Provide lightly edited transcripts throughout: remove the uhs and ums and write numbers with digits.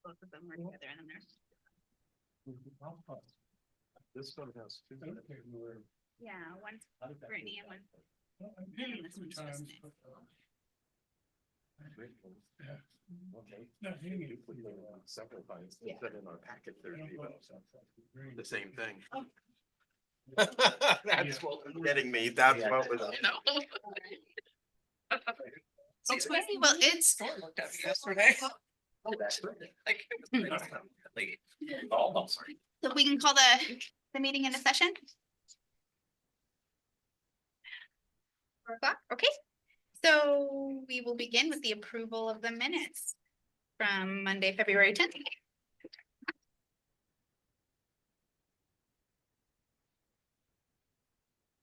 both of them are together, and then there's. This one has two. Yeah, one's Brittany and one's. And this one's just Nick. Okay. Several times, Yeah. that in our packet, there's the same thing. Oh. That's what was getting me, that's what was. Well, it's. Yesterday. Oh, that's right. Oh, I'm sorry. So we can call the meeting into session. 4 o'clock, okay. So we will begin with the approval of the minutes from Monday, February 10th.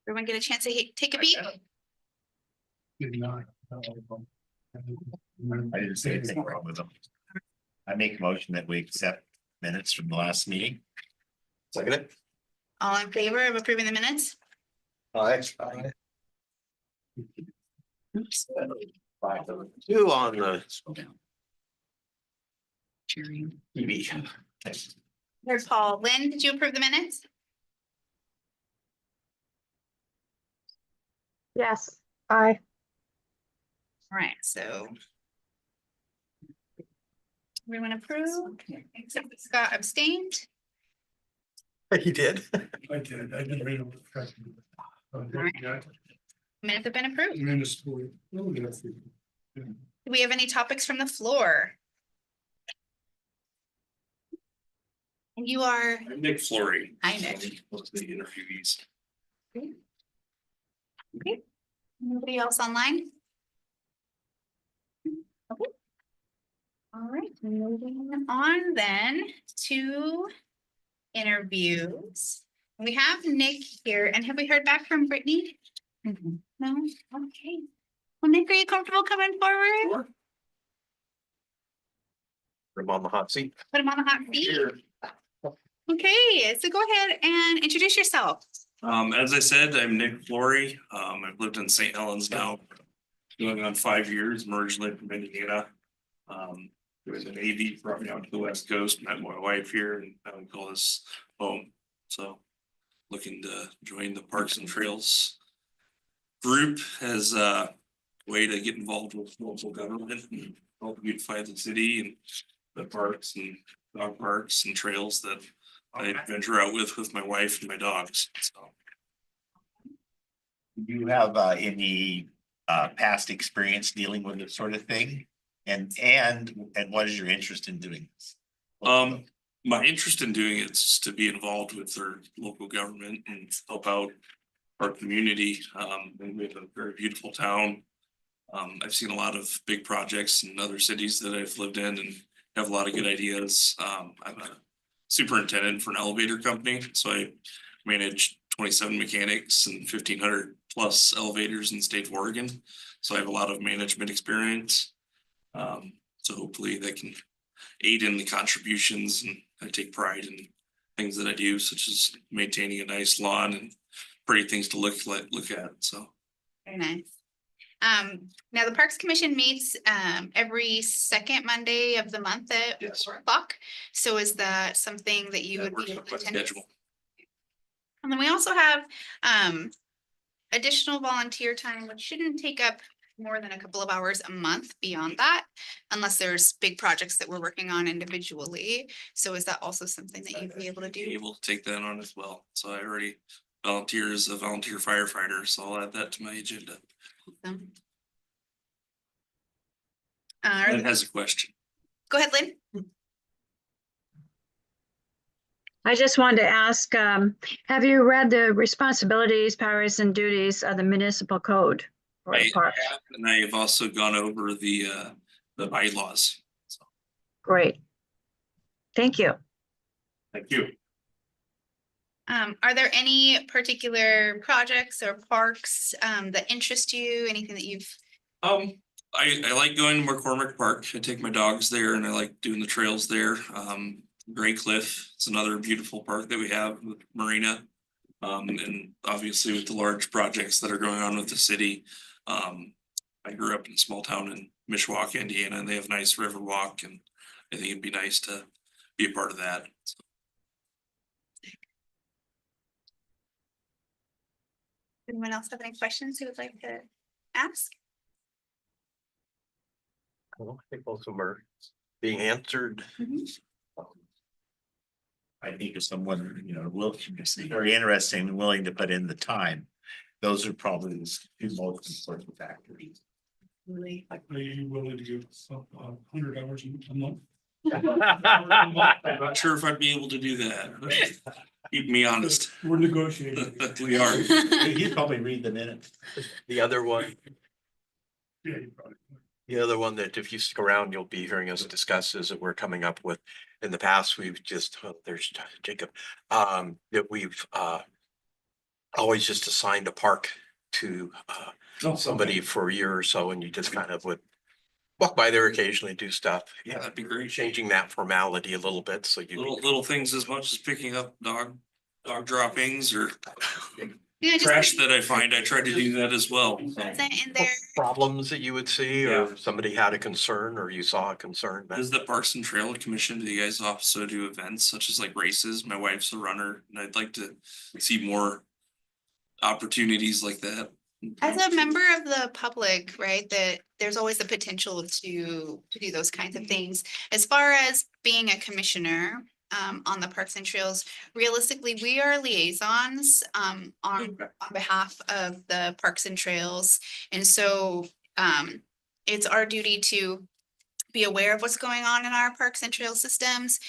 Everyone get a chance to take a peek? I didn't say anything wrong with them. I make a motion that we accept minutes from the last meeting. Second it? All in favor of approving the minutes? Aye. Two on the TV. There's Paul. Lynn, did you approve the minutes? Yes, aye. All right, so. Everyone approved, except that Scott abstained. He did. I did, I didn't read it. Minutes have been approved. Municipal. Do we have any topics from the floor? And you are, I'm Nick Flory. Hi, Nick. Was the interviewees. okay. Nobody else online? Okay. All right, moving on then to interviews. We have Nick here, and have we heard back from Brittany? No, okay. Well, Nick, are you comfortable coming forward? Put him on the hot seat. Put him on the hot seat. Okay, so go ahead and introduce yourself. As I said, I'm Nick Flory. I've lived in St. Helens now, going on 5 years, I'm originally from Indiana. It was an AV, brought me out to the West Coast, met my wife here, and I would call this home. So looking to join the Parks and Trails group as a way to get involved with local government and help beautify the city and the parks and dog parks and trails that I venture out with my wife and my dogs, so. Do you have any past experience dealing with this sort of thing? And what is your interest in doing this? My interest in doing it is to be involved with their local government and help out our community. And we have a very beautiful town. I've seen a lot of big projects in other cities that I've lived in and have a lot of good ideas. I'm a superintendent for an elevator company, so I manage 27 mechanics and 1,500 plus elevators in the state of Oregon. So I have a lot of management experience. So hopefully that can aid in the contributions, and I take pride in things that I do, such as maintaining a nice lawn and pretty things to look at, so. Very nice. Now the Parks Commission meets every second Monday of the month at Yes. 4 o'clock. So is that something that you That would be works able with to my attend? schedule. And then we also have additional volunteer time, which shouldn't take up more than a couple of hours a month beyond that, unless there's big projects that we're working on individually. So is that also something that you'd be able to Be do? able to take that on as well. So I already volunteer as a volunteer firefighter, so I'll add that to my agenda. Awesome. That has a question. Go ahead, Lynn. I just wanted to ask, have you read the responsibilities, powers and duties of the municipal code? for the I parks? have, and I have also gone over the bylaws. So, Great. Thank you. thank you. Are there any particular projects or parks that interest you? Anything that you've, I like going to McCormick Park. I take my dogs there and I like doing the trails there. Gray Cliff, it's another beautiful park that we have with Marina. And obviously with the large projects that are going on with the city. I grew up in a small town in Mishawaka, Indiana, and they have a nice river walk and I think it'd be nice to be a part of that. So, Anyone else have any questions you would like to ask? Well, I think most of them are being answered. I think if someone, very interesting and willing to put in the time, those are probably the two most important factors. Really? Are you willing to give some 100 hours a month? I'm not sure if I'd be able to do that. Keep me honest. We're negotiating. We are. You'd probably read the minutes. The other one, Yeah, you probably. the other one that if you stick around, you'll be hearing us discuss is that we're coming up with, in the past, we've just, there's Jacob, that we've always just assigned a park to somebody for a year or so, and you just kind of would walk by there occasionally, do stuff. Yeah, that'd be great. Changing that formality a little bit, so you. Little things as much as picking up dog droppings or Yeah, just trash that I find. I try to do that as well. present in there. Problems that you would see, or somebody had a concern, or you saw a concern. Does the Parks and Trail Commission, do you guys also do events such as like races? My wife's a runner and I'd like to see more opportunities like that. As a member of the public, right, that there's always the potential to do those kinds of things. As far as being a commissioner on the Parks and Trails, realistically, we are liaisons on behalf of the Parks and Trails. And so it's our duty to be aware of what's going on in our parks and trail systems,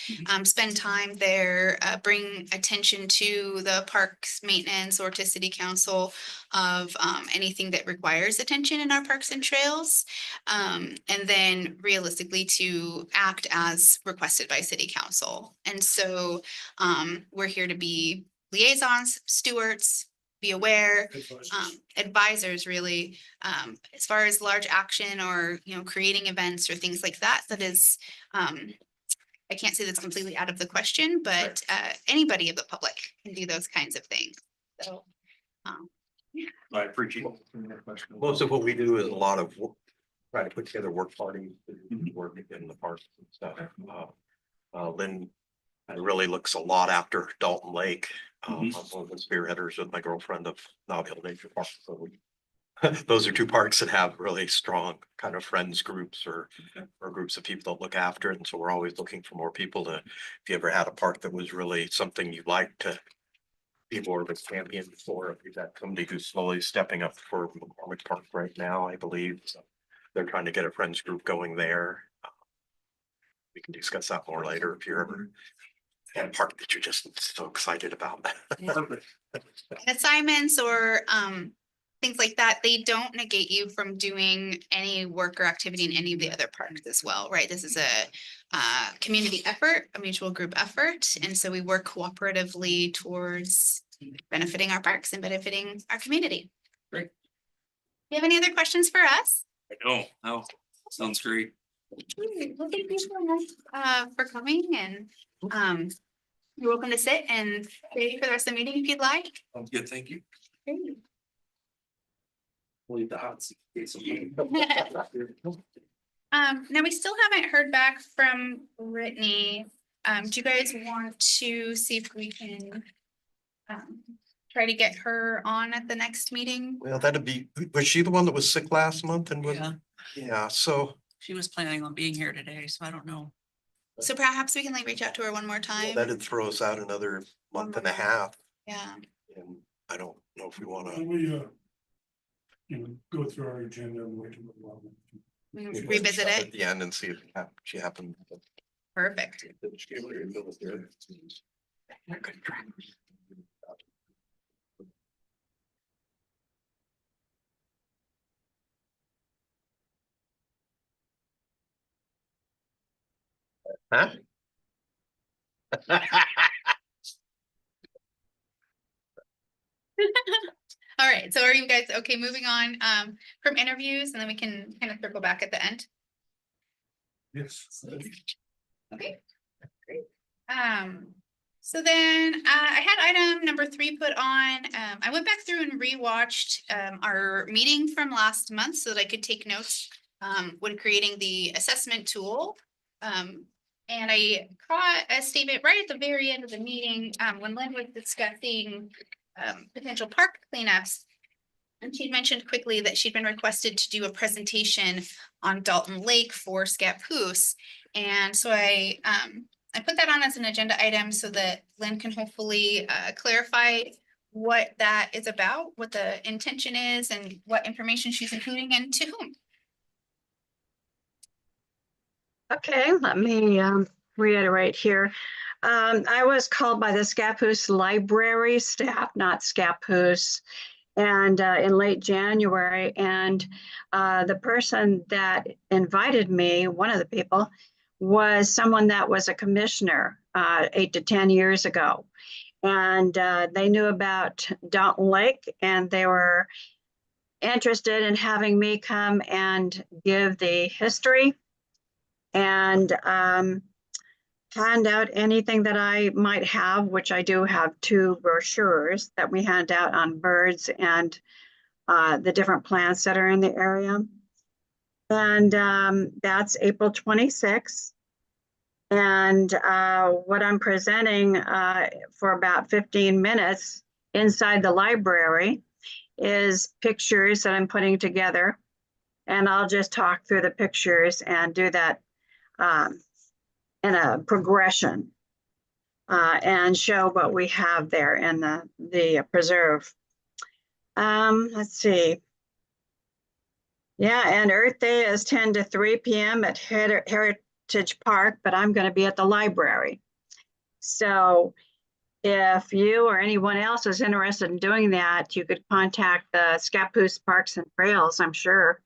spend time there, bring attention to the parks maintenance or to city council of anything that requires attention in our parks and trails. And then realistically to act as requested by city council. And so we're here to be liaisons, stewards, be aware, advisors really, as far as large action or, creating events or things like that, that is, I can't say that's completely out of the question, but anybody of the public can do those kinds of things. So, I appreciate Most of what we do is a lot of try to put together work parties, work in the parks and stuff. Lynn really looks a lot after Dalton Lake. I'm one of the spearheaders with my girlfriend of Nob Hill Nature Park. So those are two parks that have really strong kind of friends groups or groups of people that look after it. And so we're always looking for more people to, if you ever had a park that was really something you liked to be more of a champion for, we've got somebody who's slowly stepping up for McCormick Park right now, I believe. So they're trying to get a friends group going there. We can discuss that more later if you're ever at a park that you're just so excited about. assignments or things like that, they don't negate you from doing any work or activity in any of the other parks as well, right? This is a community effort, a mutual group effort. And so we work cooperatively towards benefiting our parks and benefiting our community. Great. Do you have any other questions for us? I know. Oh, sounds great. Well, thank you so much for coming, and you're welcome to sit and stay for the rest of the meeting if you'd like. Sounds good. Thank you. Great. Leave the hot seat. Now we still haven't heard back from Brittany. Do you guys want to see if we can try to get her on at the next meeting? Well, that'd be, was she the one that was sick last month and was? Yeah, Yeah, so she was planning on being here today, so I don't know. So perhaps we can reach out to her one more time. that'd throw us out another month and a half. Yeah, And I don't know if we wanna. Can we, go through our agenda and wait a while. we can we can revisit stop it. At the end and see if she happened. Perfect. Huh? All right, so are you guys okay moving on from interviews, and then we can kind of circle back at the end? Yes. Okay, great. So then I had item number 3 put on. I went back through and rewatched our meeting from last month so that I could take notes when creating the assessment tool. And I caught a statement right at the very end of the meeting, when Lynn was discussing potential park cleanups. And she mentioned quickly that she'd been requested to do a presentation on Dalton Lake for Scappoose. And so I put that on as an agenda item so that Lynn can hopefully clarify what that is about, what the intention is, and what information she's including and to whom. Okay, let me reiterate here. I was called by the Scappoose Library staff, not Scappoose, and in late January. And the person that invited me, one of the people, was someone that was a commissioner 8 to 10 years ago. And they knew about Dalton Lake, and they were interested in having me come and give the history and hand out anything that I might have, which I do have 2 brochures that we hand out on birds and the different plants that are in the area. And that's April 26th. And what I'm presenting for about 15 minutes inside the library is pictures that I'm putting together. And I'll just talk through the pictures and do that in a progression and show what we have there in the preserve. Let's see. Yeah, and Earth Day is 10 to 3 p.m. at Heritage Park, but I'm going to be at the library. So if you or anyone else is interested in doing that, you could contact the Scappoose Parks and Trails, I'm sure.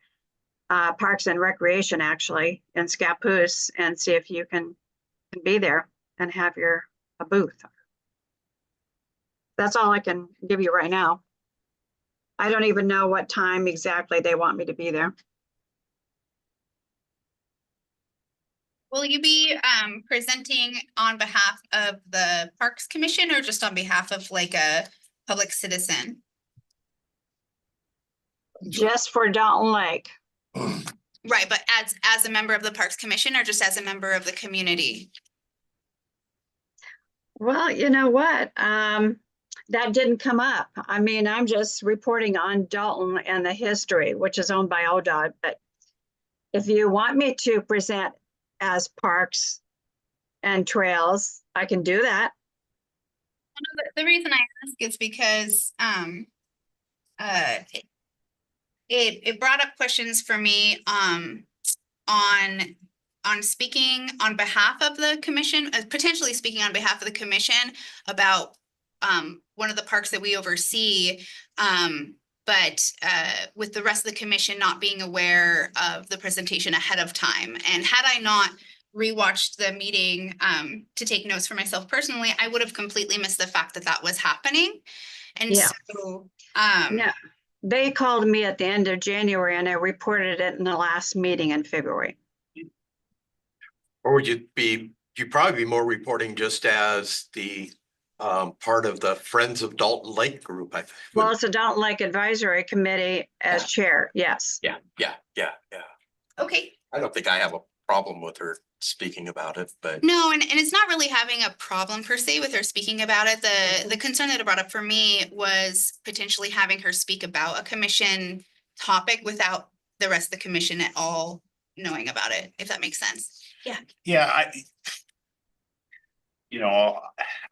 Parks and Recreation, actually, in Scappoose, and see if you can be there and have a booth. That's all I can give you right now. I don't even know what time exactly they want me to be there. Will you be presenting on behalf of the Parks Commission or just on behalf of like a public citizen? Just for Dalton Lake. Right, but as a member of the Parks Commission or just as a member of the community? Well, you know what? That didn't come up. I mean, I'm just reporting on Dalton and the history, which is owned by ODOT. But if you want me to present as Parks and Trails, I can do that. The reason I ask is because it brought up questions for me on speaking on behalf of the commission, potentially speaking on behalf of the commission about one of the parks that we oversee, but with the rest of the commission not being aware of the presentation ahead of time. And had I not rewatched the meeting to take notes for myself personally, I would have completely missed the fact that that was happening. And Yeah. so No, they called me at the end of January and I reported it in the last meeting in February. Or would you'd probably be more reporting just as the part of the Friends of Dalton Lake group, I think. Well, it's a Dalton Lake Advisory Committee as chair, yes. Yeah. okay. I don't think I have a problem with her speaking about it, but No, and it's not really having a problem per se with her speaking about it. The concern that it brought up for me was potentially having her speak about a commission topic without the rest of the commission at all knowing about it, if that makes sense. Yeah,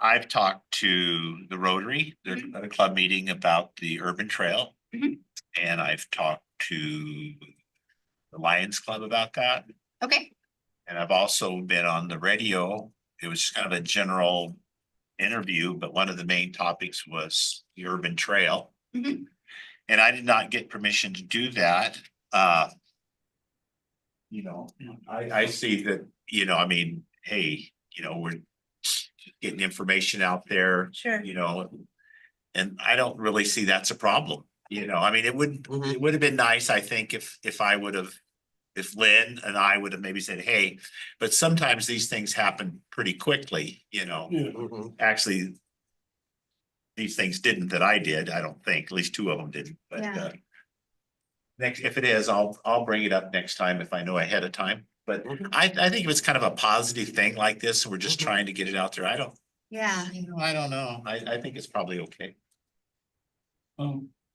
I've talked to the Rotary, they're at a club meeting about the urban trail. Mhm. And I've talked to the Lions Club about that. Okay, And I've also been on the radio. It was just kind of a general interview, but one of the main topics was the urban trail. Mhm. And I did not get permission to do that. I see that, I mean, hey, we're getting information out there, sure. and I don't really see that's a problem. I mean, it would have been nice, I think, if Lynn and I would have maybe said, hey, but sometimes these things happen pretty quickly, mhm. Actually, these things didn't that I did, I don't think, at least 2 of them didn't, but Yeah. next, if it is, I'll bring it up next time if I know ahead of time. But Mhm. I think if it's kind of a positive thing like this, we're just Mhm. trying to get it out there. Yeah. I don't know. I think it's probably okay.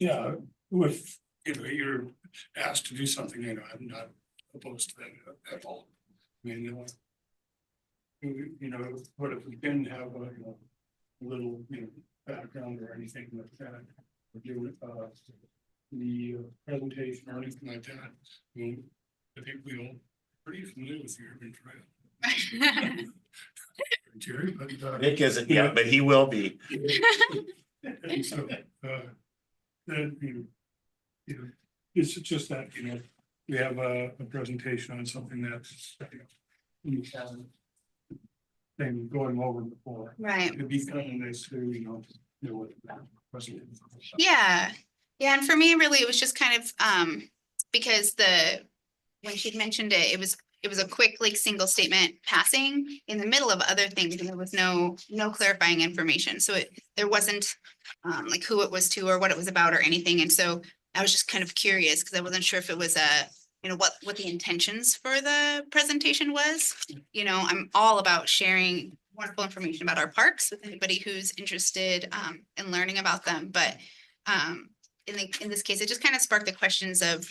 Yeah, if, you're asked to do something, I'm not opposed to that at all. I mean, what if we didn't have a little, background or anything like that? Or do the presentation or anything like that. I mean, I think we all pretty familiar with the urban trail. Jerry, but. Nick isn't yet, but he will be. And so, then, it's just that, we have a presentation on something that's, we haven't been going over before. Right. It'd be kind of nice to, know what that presentation. Yeah, yeah, and for me, really, it was just kind of, because when she'd mentioned it, it was a quick, like, single statement passing in the middle of other things, and there was no clarifying information, so there wasn't, like, who it was to or what it was about or anything, and so I was just kind of curious, because I wasn't sure if it was what the intentions for the presentation was. I'm all about sharing wonderful information about our parks with anybody who's interested in learning about them. But in this case, it just kind of sparked the questions of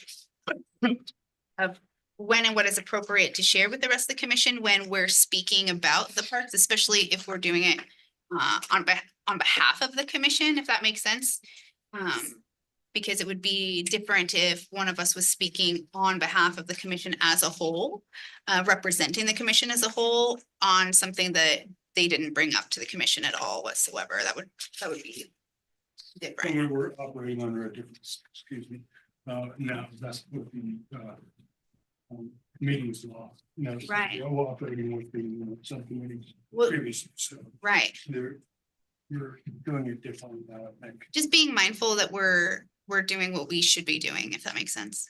when and what is appropriate to share with the rest of the commission when we're speaking about the parks, especially if we're doing it on behalf of the commission, if that makes sense. Because it would be different if one of us was speaking on behalf of the commission as a whole, representing the commission as a whole on something that they didn't bring up to the commission at all whatsoever. That would be different. When we were operating under a different, now that's what the meetings law. Now, Right. we're operating with the subcommittees Well, previously, so right. you're doing it differently now, I think. Just being mindful that we're doing what we should be doing, if that makes sense.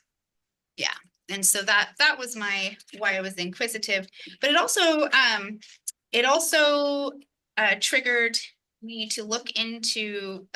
Yeah. And so that was why I was inquisitive, but it also triggered me to look into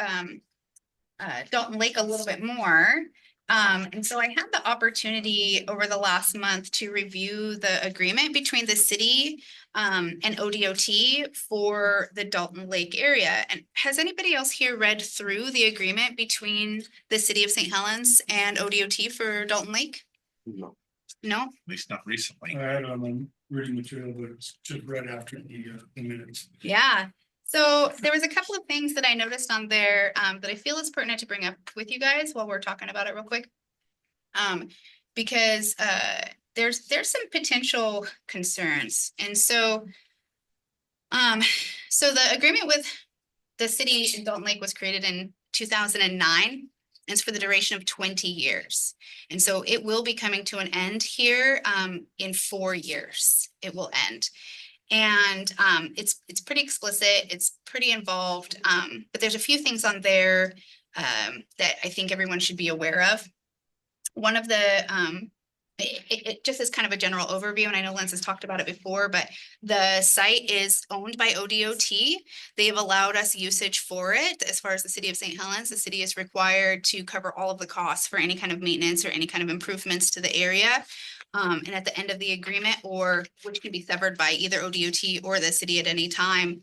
Dalton Lake a little bit more. And so I had the opportunity over the last month to review the agreement between the city and ODOT for the Dalton Lake area. And has anybody else here read through the agreement between the city of St. Helens and ODOT for Dalton Lake? No. No? At least not recently. I had reading material, but it's just right after the minutes. Yeah. So there was a couple of things that I noticed on there that I feel is pertinent to bring up with you guys while we're talking about it real quick. Because there's some potential concerns. And so the agreement with the city in Dalton Lake was created in 2009. It's for the duration of 20 years. And so it will be coming to an end here in 4 years. It will end. And it's pretty explicit, it's pretty involved, but there's a few things on there that I think everyone should be aware of. One of the, it just is kind of a general overview, and I know Lance has talked about it before, but the site is owned by ODOT. They have allowed us usage for it. As far as the city of St. Helens, the city is required to cover all of the costs for any kind of maintenance or any kind of improvements to the area. And at the end of the agreement, or which can be severed by either ODOT or the city at any time,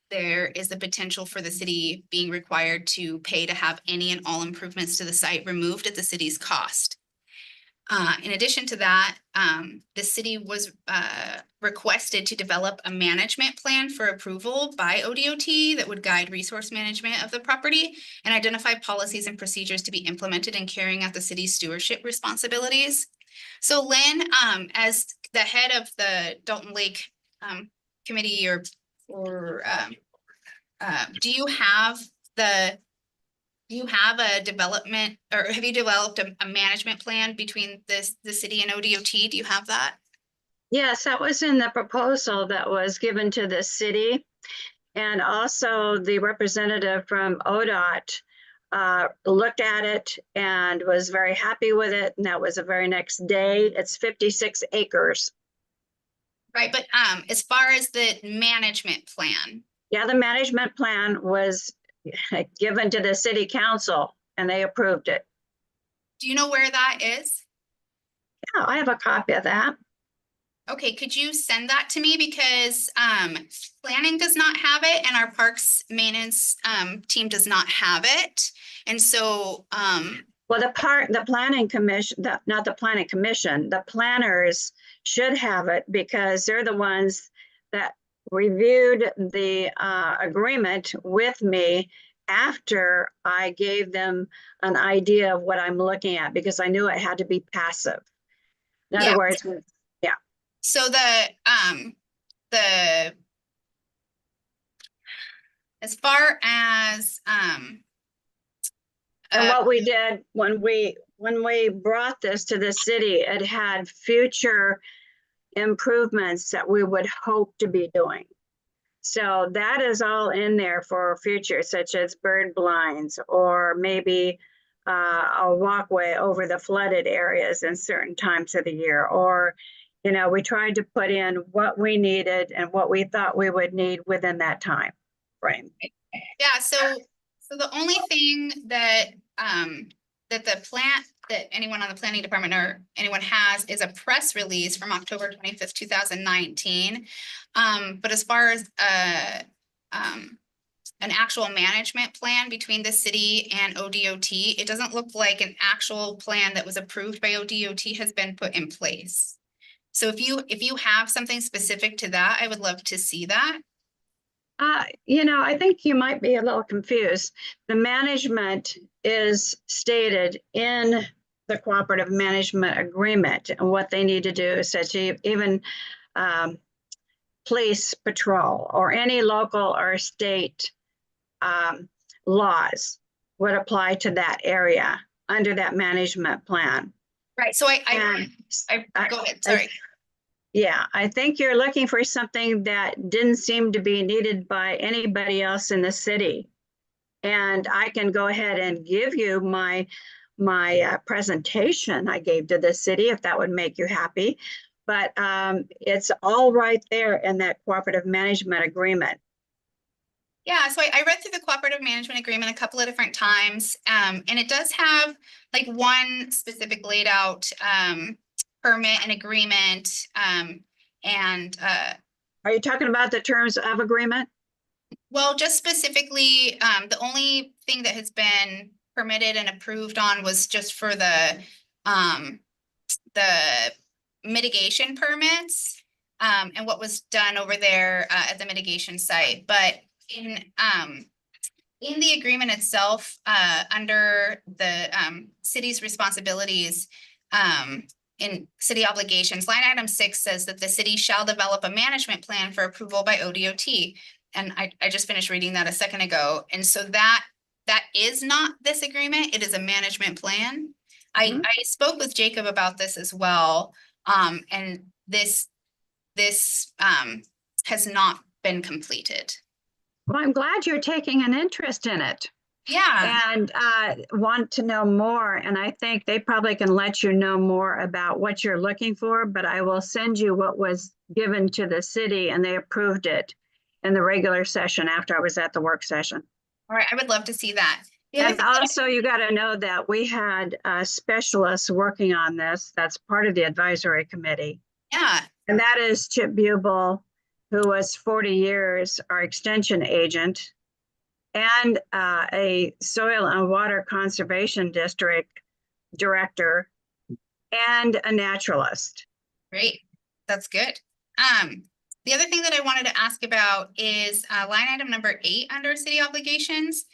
there is the potential for the city being required to pay to have any and all improvements to the site removed at the city's cost. In addition to that, the city was requested to develop a management plan for approval by ODOT that would guide resource management of the property and identify policies and procedures to be implemented in carrying out the city's stewardship responsibilities. So Lynn, as the head of the Dalton Lake committee do you have a development, or have you developed a management plan between the city and ODOT? Do you have that? Yes, that was in the proposal that was given to the city. And also the representative from ODOT looked at it and was very happy with it. And that was the very next day. It's 56 acres. Right, but as far as the management plan. Yeah, the management plan was given to the city council and they approved it. Do you know where that is? Yeah, I have a copy of that. Okay, could you send that to me because planning does not have it and our parks maintenance team does not have it. And so Well, the planning commission, not the planning commission, the planners should have it because they're the ones that reviewed the agreement with me after I gave them an idea of what I'm looking at, because I knew it had to be passive. In Yeah. other words, so the as far as and what we did when we brought this to the city, it had future improvements that we would hope to be doing. So that is all in there for future, such as bird blinds or maybe a walkway over the flooded areas in certain times of the year. Or, you know, we tried to put in what we needed and what we thought we would need within that time frame. yeah, so the only thing that that anyone on the planning department or anyone has is a press release from October 25th, 2019. But as far as an actual management plan between the city and ODOT, it doesn't look like an actual plan that was approved by ODOT has been put in place. So if you have something specific to that, I would love to see that. You know, I think you might be a little confused. The management is stated in the cooperative management agreement and what they need to do, such even police patrol or any local or state laws would apply to that area under that management plan. Right, so I go ahead, sorry. Yeah, I think you're looking for something that didn't seem to be needed by anybody else in the city. And I can go ahead and give you my presentation I gave to the city if that would make you happy. But it's all right there in that cooperative management agreement. Yeah, so I read through the cooperative management agreement a couple of different times. And it does have like one specific laid out permit and agreement. Are you talking about the terms of agreement? Well, just specifically, the only thing that has been permitted and approved on was just for the mitigation permits and what was done over there at the mitigation site. But in the agreement itself, under the city's responsibilities, in city obligations, line item 6 says that the city shall develop a management plan for approval by ODOT. And I just finished reading that a second ago. And so that is not this agreement. It is a management plan. I spoke with Jacob about this as well. And this has not been completed. Well, I'm glad you're taking an interest in it. Yeah. And want to know more. And I think they probably can let you know more about what you're looking for, but I will send you what was given to the city and they approved it in the regular session after I was at the work session. All right, I would love to see that. The other And thing that also you got to know that we had specialists working on this. That's part of the advisory committee. yeah, And that is Chip Bubel, who was 40 years our extension agent, and a soil and water conservation district director, and a naturalist. great. That's good. The other thing that I wanted to ask about is line item number 8 under city obligations.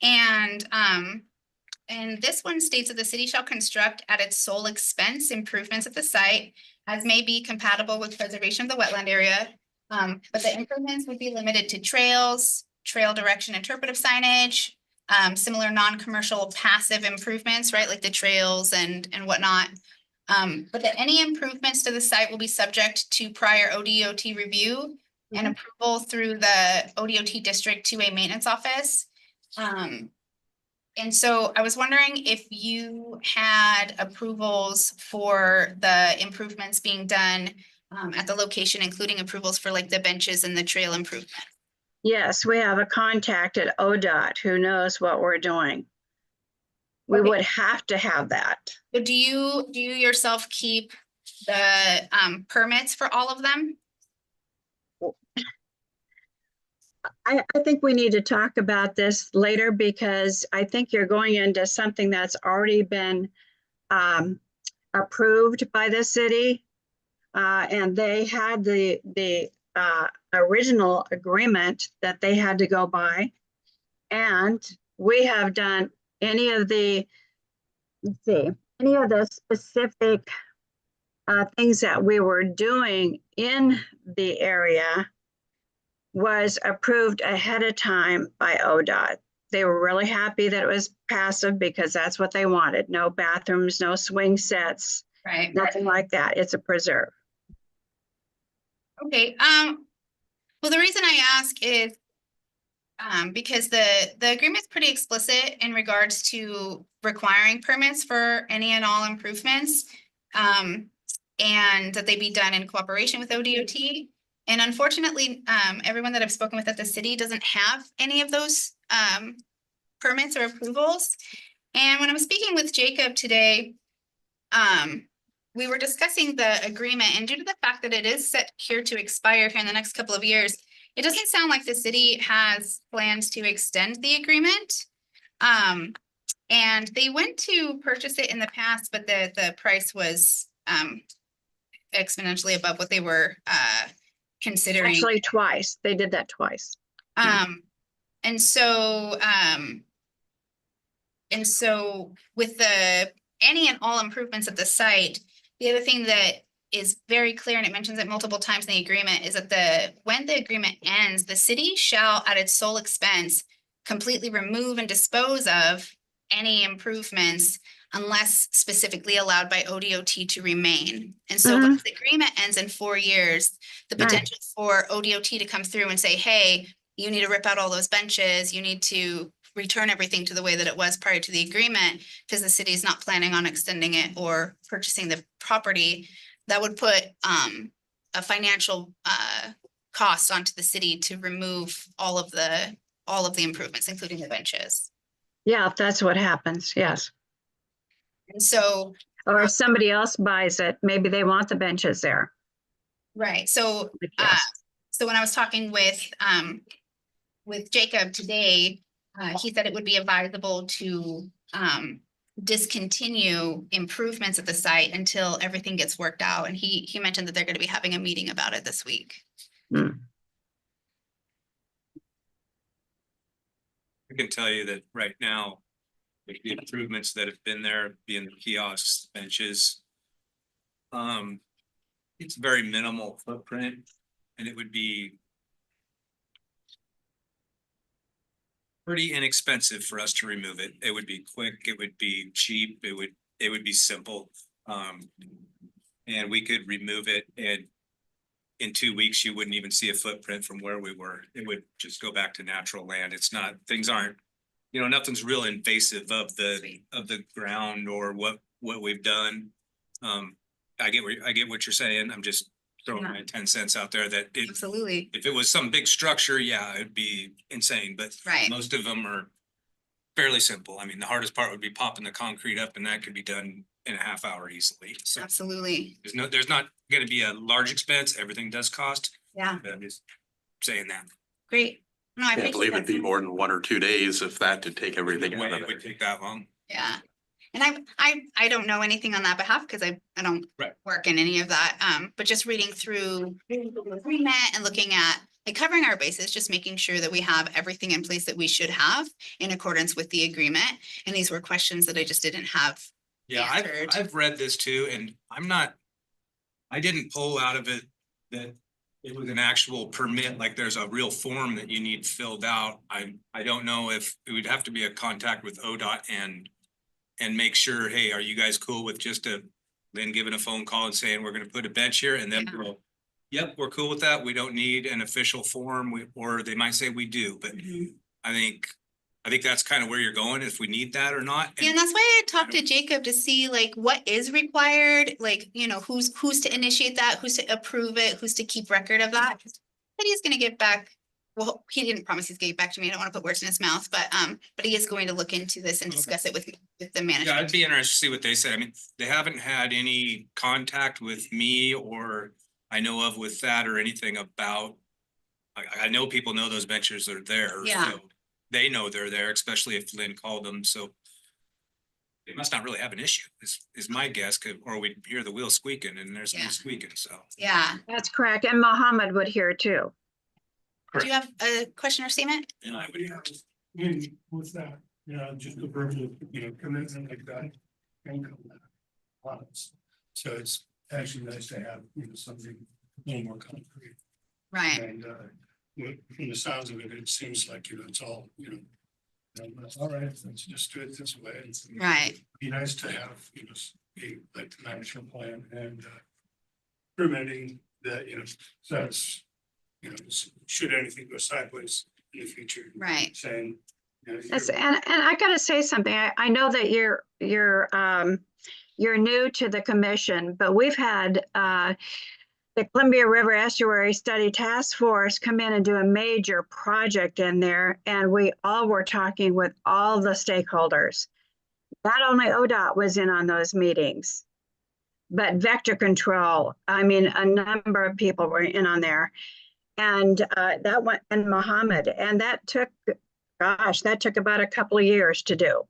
And this one states that the city shall construct at its sole expense improvements at the site as may be compatible with preservation of the wetland area. But the improvements would be limited to trails, trail direction interpretive signage, similar non-commercial passive improvements, right? Like the trails and whatnot. But that any improvements to the site will be subject to prior ODOT review and approval through the ODOT District 2A maintenance office. And so I was wondering if you had approvals for the improvements being done at the location, including approvals for like the benches and the trail improvement. Yes, we have a contact at ODOT who knows what we're doing. We Okay. would have to have that. So do you yourself keep the permits for all of them? I think we need to talk about this later because I think you're going into something that's already been approved by the city. And they had the original agreement that they had to go by. And we have done any of the, let's see, any of the specific things that we were doing in the area was approved ahead of time by ODOT. They were really happy that it was passive because that's what they wanted. No bathrooms, no swing sets, Right. nothing like that. It's a preserve. Okay, well, the reason I ask is because the agreement's pretty explicit in regards to requiring permits for any and all improvements. And that they be done in cooperation with ODOT. And unfortunately, everyone that I've spoken with at the city doesn't have any of those permits or approvals. And when I was speaking with Jacob today, we were discussing the agreement, and due to the fact that it is set here to expire here in the next couple of years, it doesn't sound like the city has plans to extend the agreement. And they went to purchase it in the past, but the price was exponentially above what they were considering. Actually, twice. They did that twice. And so with the any and all improvements at the site, the other thing that is very clear, and it mentions it multiple times in the agreement, is that when the agreement ends, the city shall at its sole expense completely remove and dispose of any improvements unless specifically allowed by ODOT to remain. And so once the agreement ends in 4 years, the Right. potential for ODOT to come through and say, hey, you need to rip out all those benches, you need to return everything to the way that it was prior to the agreement, because the city is not planning on extending it or purchasing the property, that would put a financial cost onto the city to remove all of the improvements, including the benches. Yeah, if that's what happens, yes. And so, Or if somebody else buys it, maybe they want the benches there. right, so Yes. so when I was talking with Jacob today, he said it would be advisable to discontinue improvements at the site until everything gets worked out. And he mentioned that they're going to be having a meeting about it this week. I can tell you that right now, with the improvements that have been there, being the kiosks, benches. It's very minimal footprint, and it would be pretty inexpensive for us to remove it. It would be quick, it would be cheap, it would be simple. And we could remove it, and in 2 weeks, you wouldn't even see a footprint from where we were. It would just go back to natural land. It's not, things aren't, nothing's real invasive of the ground or what we've done. I get what you're saying. I'm just throwing my 10 cents out there that Absolutely. if it was some big structure, yeah, it'd be insane, but Right. most of them are fairly simple. I mean, the hardest part would be popping the concrete up, and that could be done in a half hour easily. So Absolutely. there's not going to be a large expense. Everything does cost. Yeah, But I'm just saying that. great. No, I Can't appreciate believe it'd be that. more than 1 or 2 days if that to take everything out Way of it would there. take that long. Yeah. And I don't know anything on that behalf because I don't Right. work in any of that. But just reading through the agreement and looking at like covering our bases, just making sure that we have everything in place that we should have in accordance with the agreement. And these were questions that I just didn't have. Yeah, answered. I've read this too, and I didn't pull out of it that it was an actual permit, like there's a real form that you need filled out. I don't know if it would have to be a contact with ODOT and make sure, hey, are you guys cool with just then giving a phone call and saying, we're gonna put a bench here, and then Yeah. we'll, yep, we're cool with that. We don't need an official form, or they might say we do, but I think that's kind of where you're going, if we need that or not. Yeah, and that's why I talked to Jacob to see like what is required, like, who's to initiate that, who's to approve it, who's to keep record of that. But he's gonna get back well, he didn't promise he's getting back to me. I don't want to put words in his mouth, but he is going to look into this and discuss it with the Yeah, I'd management. be interested to see what they say. I mean, they haven't had any contact with me or I know of with that or anything about. I know people know those benches are there. Yeah. So they know they're there, especially if Lynn called them, so. They must not really have an issue, is my guess, or we hear the wheel squeaking and there's no Yeah. squeaking, so. Yeah. That's correct. And Mohammed would hear too. Do you have a question or statement? And I would have, I mean, with that, you know, just the verbal, you know, commitment like that. Can come back on us. So it's actually nice to have, you know, something a little more concrete. Right. And from the sounds of it, it seems like, you know, it's all, you know. All right, let's just do it this way. It's Right. be nice to have, you know, like the management plan and permitting that, you know, that's, you know, should anything go sideways in the future, Right. saying. You know, That's, you're- and I gotta say something. I know that you're new to the commission, but we've had the Columbia River Estuary Study Task Force come in and do a major project in there, and we all were talking with all the stakeholders. Not only ODOT was in on those meetings, but Vector Control, I mean, a number of people were in on there. And that went, and Mohammed, and that took, gosh, that took about a couple of years to do.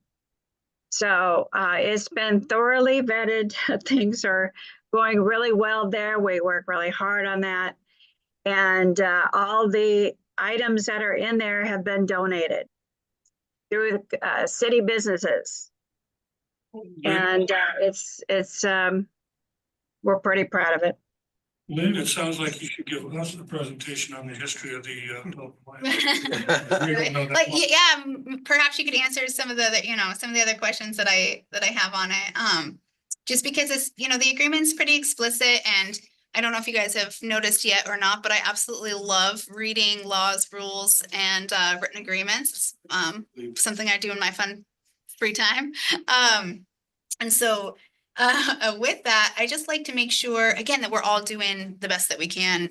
So it's been thoroughly vetted. Things are going really well there. We work really hard on that. And all the items that are in there have been donated through city businesses. And we're pretty proud of it. Lynn, it sounds like you should give us a presentation on the history of the. We don't know that Like, much. yeah, perhaps you could answer some of the, some of the other questions that I have on it. Just because it's, the agreement's pretty explicit, and I don't know if you guys have noticed yet or not, but I absolutely love reading laws, rules, and written agreements. Something I do in my fun free time. And so with that, I just like to make sure, again, that we're all doing the best that we can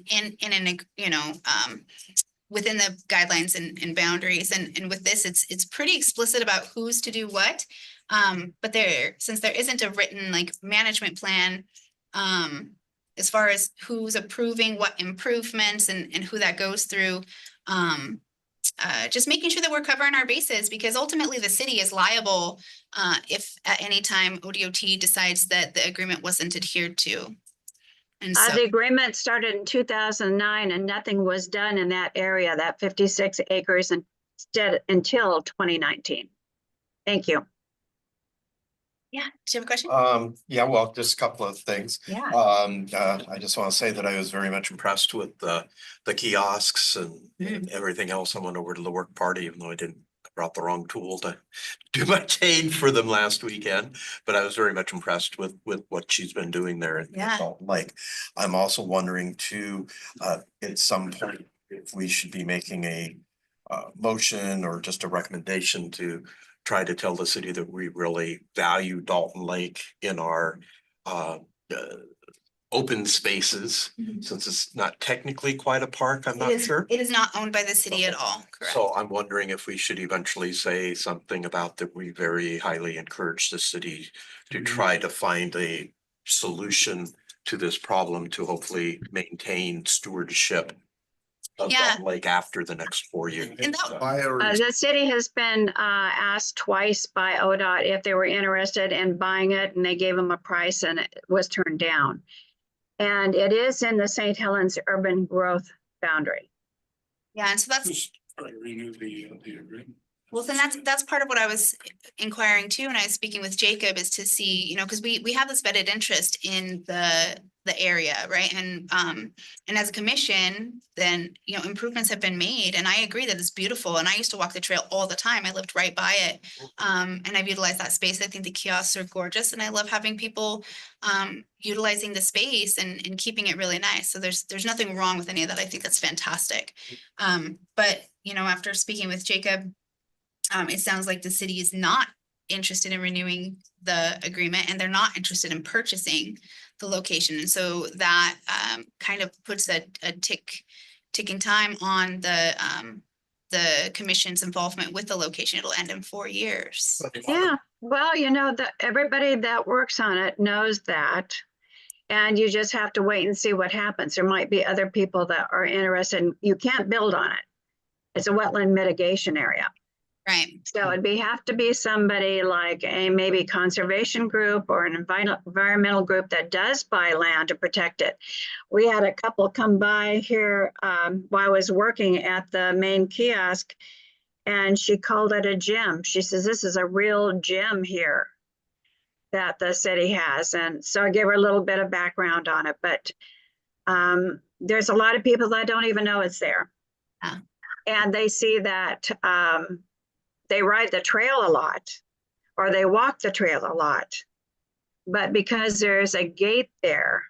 within the guidelines and boundaries. And with this, it's pretty explicit about who's to do what. But since there isn't a written like management plan, as far as who's approving what improvements and who that goes through, just making sure that we're covering our bases, because ultimately the city is liable if at any time ODOT decides that the agreement wasn't adhered to. And so, The agreement started in 2009 and nothing was done in that area, that 56 acres until 2019. Thank you. yeah, do you have a question? Yeah, well, just a couple of things. Yeah. I just want to say that I was very much impressed with the kiosks and everything else. I went over to the work party, even though I brought the wrong tool to do my change for them last weekend. But I was very much impressed with what she's been doing there in Yeah. Salt Lake. I'm also wondering too, at some point, if we should be making a motion or just a recommendation to try to tell the city that we really value Dalton Lake in our open spaces, Mhm. since it's not technically quite a park, I'm It not is, sure. it is not owned by the city at all, correct? So I'm wondering if we should eventually say something about that we very highly encourage the city to try to find a solution to this problem to hopefully maintain stewardship of Yeah. Dalton Lake after the next 4 years. And that, The city has been asked twice by ODOT if they were interested in buying it, and they gave them a price and it was turned down. And it is in the St. Helens urban growth boundary. yeah, and so that's, Just try to renew the agreement. well, then that's part of what I was inquiring too, and I was speaking with Jacob, is to see, because we have this vetted interest in the area, right? And as a commission, then, improvements have been made, and I agree that it's beautiful, and I used to walk the trail all the time. I lived right by it. And I've utilized that space. I think the kiosks are gorgeous, and I love having people utilizing the space and keeping it really nice. So there's nothing wrong with any of that. I think that's fantastic. But, after speaking with Jacob, it sounds like the city is not interested in renewing the agreement, and they're not interested in purchasing the location. And so that kind of puts a tick ticking time on the commission's involvement with the location. It'll end in 4 years. Yeah, well, you know, that everybody that works on it knows that. And you just have to wait and see what happens. There might be other people that are interested. You can't build on it. It's a wetland mitigation area. Right. So have to be somebody like a maybe conservation group or an environmental group that does buy land to protect it. We had a couple come by here while I was working at the main kiosk, and she called it a gem. She says, this is a real gem here that the city has. And so I gave her a little bit of background on it, but there's a lot of people that don't even know it's there. Yeah. And they see that they ride the trail a lot or they walk the trail a lot. But because there's a gate there,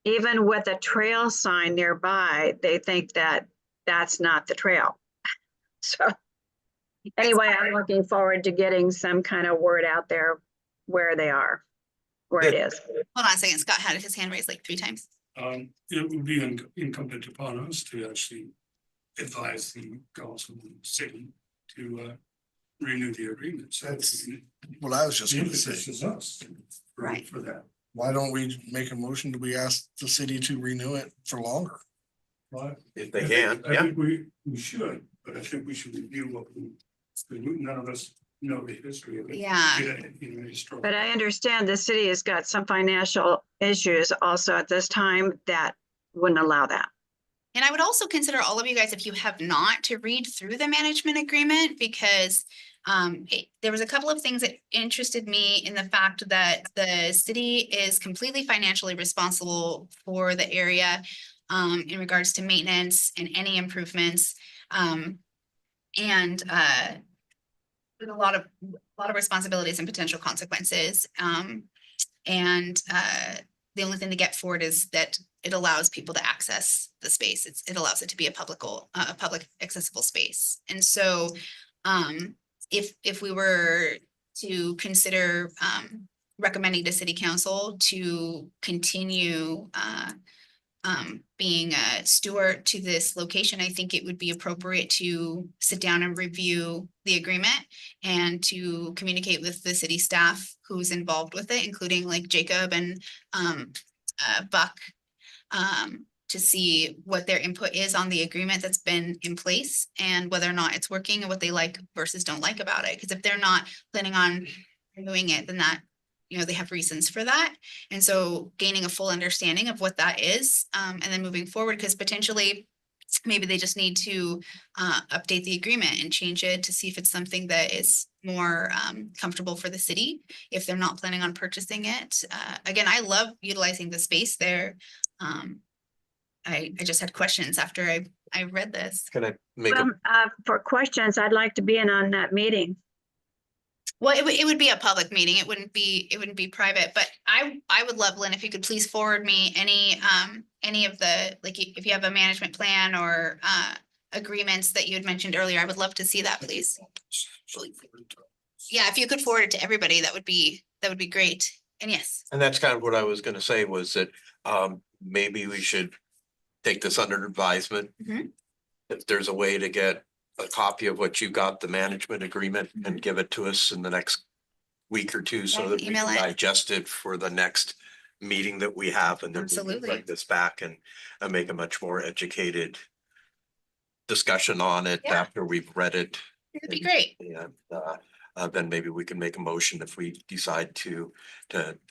even with a trail sign nearby, they think that that's not the trail. So anyway, I'm looking forward to getting some kind of word out there where they are, where it is. Hold on a second. Scott had his hand raised like 3 times. It would be incumbent upon us to actually advise the council and city to renew the agreement. So That's what I was just the gonna emphasis say. is us Right. for that. Why don't we make a motion? Do we ask the city to renew it for longer? But If they I can, think- I yeah. think we should, but I think we should review what none of us know the history of it. Yeah. But I understand the city has got some financial issues also at this time that wouldn't allow that. And I would also consider all of you guys, if you have not, to read through the management agreement, because there was a couple of things that interested me in the fact that the city is completely financially responsible for the area in regards to maintenance and any improvements. And with a lot of responsibilities and potential consequences. The only thing to get for it is that it allows people to access the space. It allows it to be a public accessible space. And so if we were to consider recommending to city council to continue being a steward to this location, I think it would be appropriate to sit down and review the agreement and to communicate with the city staff who's involved with it, including like Jacob and Buck, to see what their input is on the agreement that's been in place and whether or not it's working and what they like versus don't like about it. Because if they're not planning on renewing it, then that, they have reasons for that. And so gaining a full understanding of what that is, and then moving forward, because potentially maybe they just need to update the agreement and change it to see if it's something that is more comfortable for the city if they're not planning on purchasing it. Again, I love utilizing the space there. I just had questions after I read this. Can I make a, For questions, I'd like to be in on that meeting. Well, it would be a public meeting. It wouldn't be private, but I would love, Lynn, if you could please forward me any of the, like, if you have a management plan or agreements that you had mentioned earlier, I would love to see that, please. Yeah, if you could forward it to everybody, that would be great. And yes, and that's kind of what I was gonna say was that maybe we should take this under advisement. Mhm. If there's a way to get a copy of what you got, the management agreement, and give it to us in the next week or two so Yeah, that we email can it. digest it for the next meeting that we have, and then we can Absolutely. bring this back and make a much more educated discussion on it Yeah. after we've read it. it'd be great. And then maybe we can make a motion if we decide to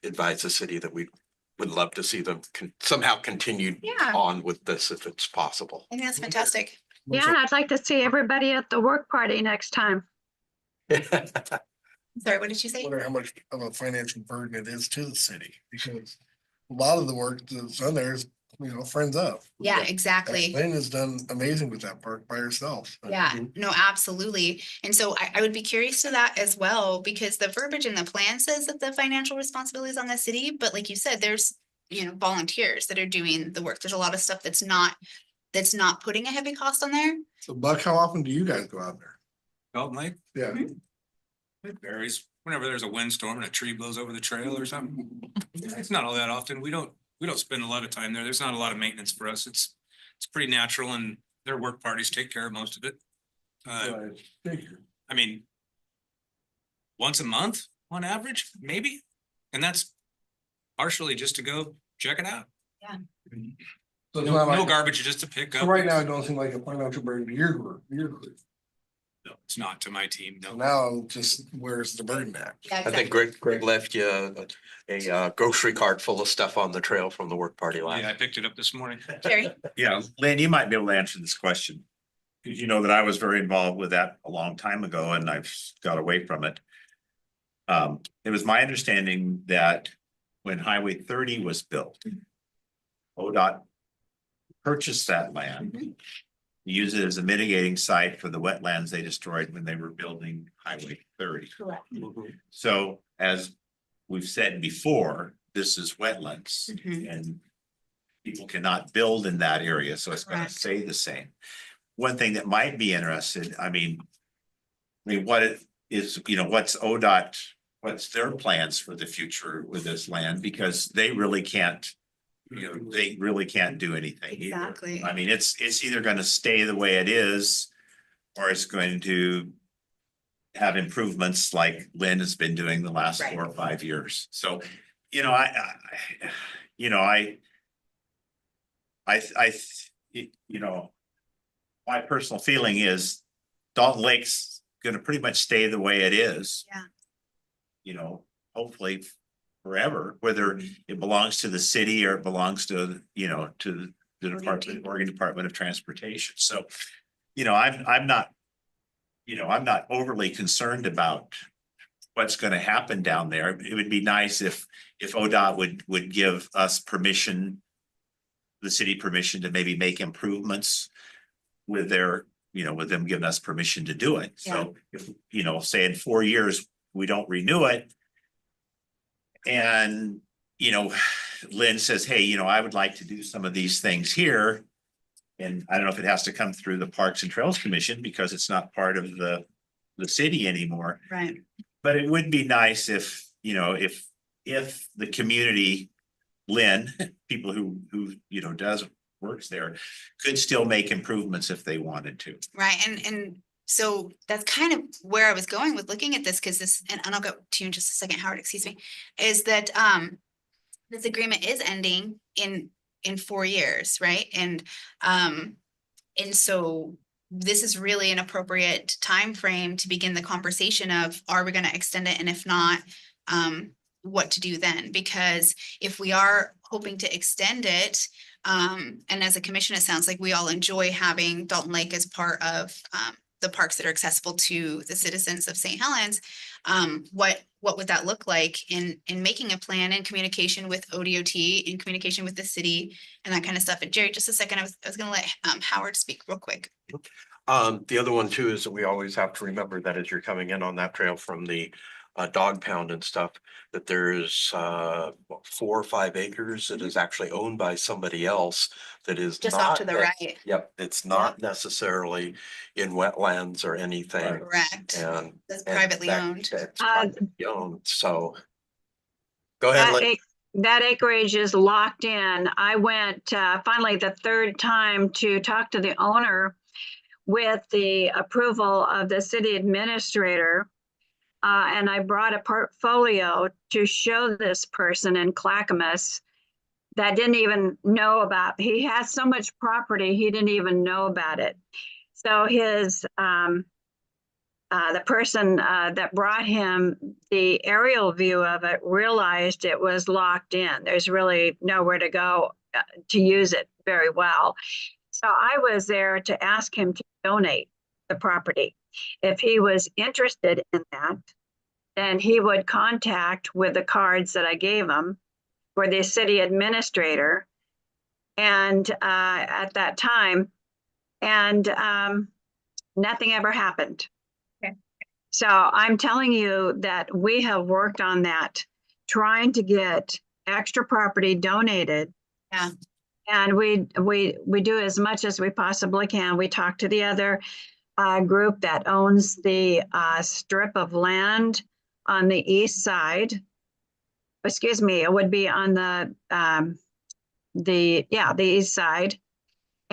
advise the city that we would love to see them somehow continue Yeah. on with this if it's possible. I think that's fantastic. Yeah, and I'd like to see everybody at the work party next time. Sorry, what did you say? Wonder how much of a financial burden it is to the city, because a lot of the work that's on there is, friends of. Yeah, exactly. Lynn has done amazing with that park by herself. Yeah, no, absolutely. And so I would be curious to that as well, because the verbiage in the plan says that the financial responsibility is on the city, but like you said, there's, volunteers that are doing the work. There's a lot of stuff that's not putting a heavy cost on there. So Buck, how often do you guys go out there? Golden Lake, Yeah. it varies. Whenever there's a windstorm and a tree blows over the trail or something. It's not all that often. We don't spend a lot of time there. There's not a lot of maintenance for us. It's it's pretty natural and their work parties take care of most of it. I mean, once a month on average, maybe, and that's partially just to go check it out. So it's No, not no like, garbage, just to pick up. so right now it don't seem like a financial burden to your group, No, it's not to my team, So no. now just where's the burden at? Yeah, I think exactly. Greg left you a grocery cart full of stuff on the trail from the work party Yeah, I last. picked it up this morning. Jerry? Yeah, Lynn, you might be able to answer this question. Cause you know that I was very involved with that a long time ago and I've got away from it. It was my understanding that when Highway 30 was built, ODOT purchased that land, use it as a mitigating site for the wetlands they destroyed when they were building Highway 30. Correct. So as we've said before, this is wetlands Mhm. and people cannot build in that area, so it's gonna Correct. stay the same. One thing that might be interested, I mean, what it is, you know, what's ODOT, what's their plans for the future with this land? Because they really can't, you know, they really can't do anything either. Exactly. I mean, it's either gonna stay the way it is, or it's going to have improvements like Lynn has been doing the last Right. 4 or 5 years. So, you know, you know, you know, my personal feeling is Dalton Lake's gonna pretty much stay the way it is. Yeah. You know, hopefully forever, whether it belongs to the city or it belongs to, you know, to the Oregon Department of Transportation. So, you know, I'm not, you know, I'm not overly concerned about what's gonna happen down there. It would be nice if ODOT would give us permission, the city permission to maybe make improvements with their, you know, with them giving us permission to do it. So if, you know, say in 4 years, we don't renew it. And, you know, Lynn says, hey, you know, I would like to do some of these things here. And I don't know if it has to come through the Parks and Trails Commission because it's not part of the city anymore. Right. But it would be nice if, you know, if the community, Lynn, people who, you know, works there, could still make improvements if they wanted to. Right, and so that's kind of where I was going with looking at this, because this, and I'll go to you in just a second, Howard, excuse me, is that this agreement is ending in 4 years, right? And so this is really an appropriate time frame to begin the conversation of, are we going to extend it? And if not, what to do then? Because if we are hoping to extend it, and as a commission, it sounds like we all enjoy having Dalton Lake as part of the parks that are accessible to the citizens of St. Helens. What would that look like in making a plan in communication with ODOT, in communication with the city and that kind of stuff? And Jerry, just a second, I was gonna let Howard speak real quick. The other one too is that we always have to remember that as you're coming in on that trail from the dog pound and stuff, that there's 4 or 5 acres that is actually owned by somebody else that is Just off to not the nec- right. Yep, it's not necessarily in wetlands or anything. Correct. And That's and privately that- owned. that's privately owned, so. Go ahead, Lynn. That acreage is locked in. I went finally the 3rd time to talk to the owner with the approval of the city administrator. And I brought a portfolio to show this person in Clackamas that didn't even know about, he has so much property, he didn't even know about it. So his, the person that brought him the aerial view of it realized it was locked in. There's really nowhere to go to use it very well. So I was there to ask him to donate the property. If he was interested in that, then he would contact with the cards that I gave him for the city administrator. And at that time, and nothing ever happened. Okay. So I'm telling you that we have worked on that, trying to get extra property donated. Yeah. And we do as much as we possibly can. We talk to the other group that owns the strip of land on the east side. Excuse me, it would be on the east side.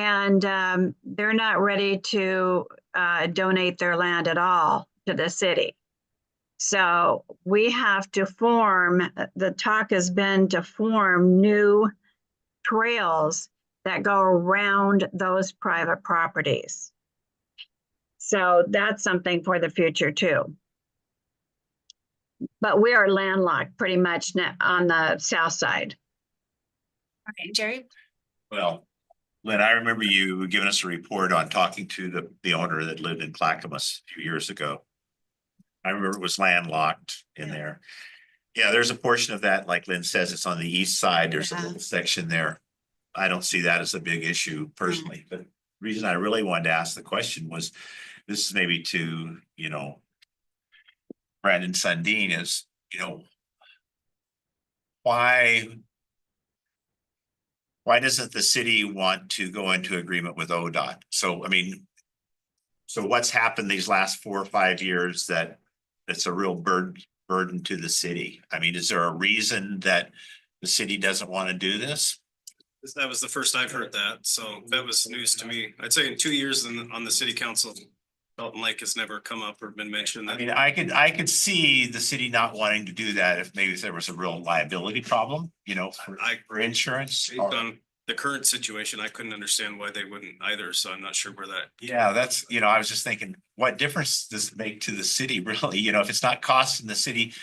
And they're not ready to donate their land at all to the city. So we have to form, the talk has been to form new trails that go around those private properties. So that's something for the future too. But we are landlocked pretty much on the south side. Okay, Jerry? Well, Lynn, I remember you giving us a report on talking to the owner that lived in Clackamas a few years ago. I remember it was landlocked in there. Yeah, there's a portion of that, like Lynn says, it's on the east side. There's a Yeah. little section there. I don't see that as a big issue personally, but the reason I really wanted to ask the question was, this is maybe to, Brandon Sundin is, why doesn't the city want to go into agreement with ODOT? So, I mean, so what's happened these last 4 or 5 years that it's a real burden to the city? I mean, is there a reason that the city doesn't want to do this? That was the first I've heard that, so that was news to me. I'd say in 2 years on the city council, Dalton Lake has never come up or been mentioned. I mean, I could see the city not wanting to do that if maybe there was a real liability problem, for insurance. Based on the current situation, I couldn't understand why they wouldn't either, so I'm not sure where that. Yeah, that's, I was just thinking, what difference does it make to the city really? If it's not costing the city,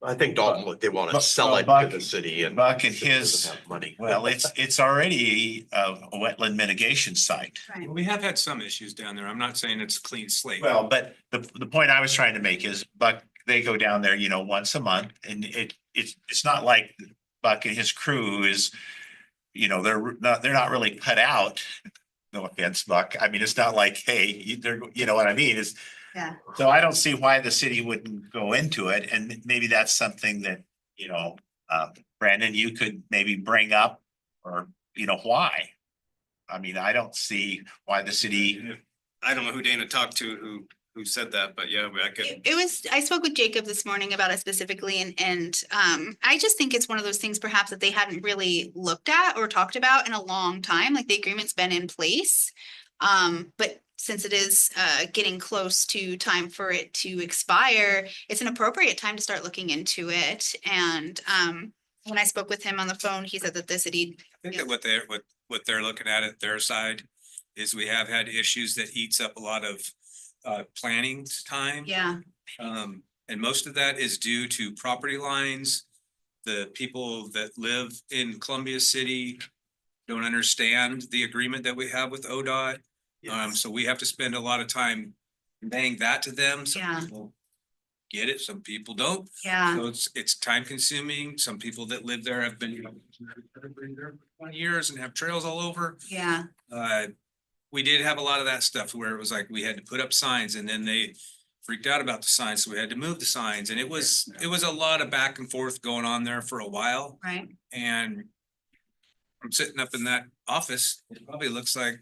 I think Dalton, they want to Buck- sell it to Buck- the city and. Buck and the city his, doesn't have money. well, it's already a wetland mitigation site. Right. We have had some issues down there. I'm not saying it's a clean slate. Well, but the point I was trying to make is Buck, they go down there, once a month and it's not like Buck and his crew is, they're not really cut out. No offense, Buck. I mean, it's not like, hey, they're, you know what I mean? It's, Yeah. so I don't see why the city wouldn't go into it. And maybe that's something that, Brandon, you could maybe bring up or, why? I mean, I don't see why the city. I don't know who Dana talked to who said that, but yeah, I could. It was, I spoke with Jacob this morning about it specifically and I just think it's one of those things perhaps that they hadn't really looked at or talked about in a long time, like the agreement's been in place. But since it is getting close to time for it to expire, it's an appropriate time to start looking into it. And when I spoke with him on the phone, he said that the city. I think that what they're looking at their side is we have had issues that eats up a lot of planning time. Yeah, And most of that is due to property lines. The people that live in Columbia City don't understand the agreement that we have with ODOT. So we have to spend a lot of time conveying that to them. Some Yeah. people get it, some people don't. yeah, So it's time consuming. Some people that live there have been for 20 years and have trails all over. yeah, We did have a lot of that stuff where it was like we had to put up signs and then they freaked out about the signs, so we had to move the signs. And it was a lot of back and forth going on there for a while. right. And I'm sitting up in that office, it probably looks like,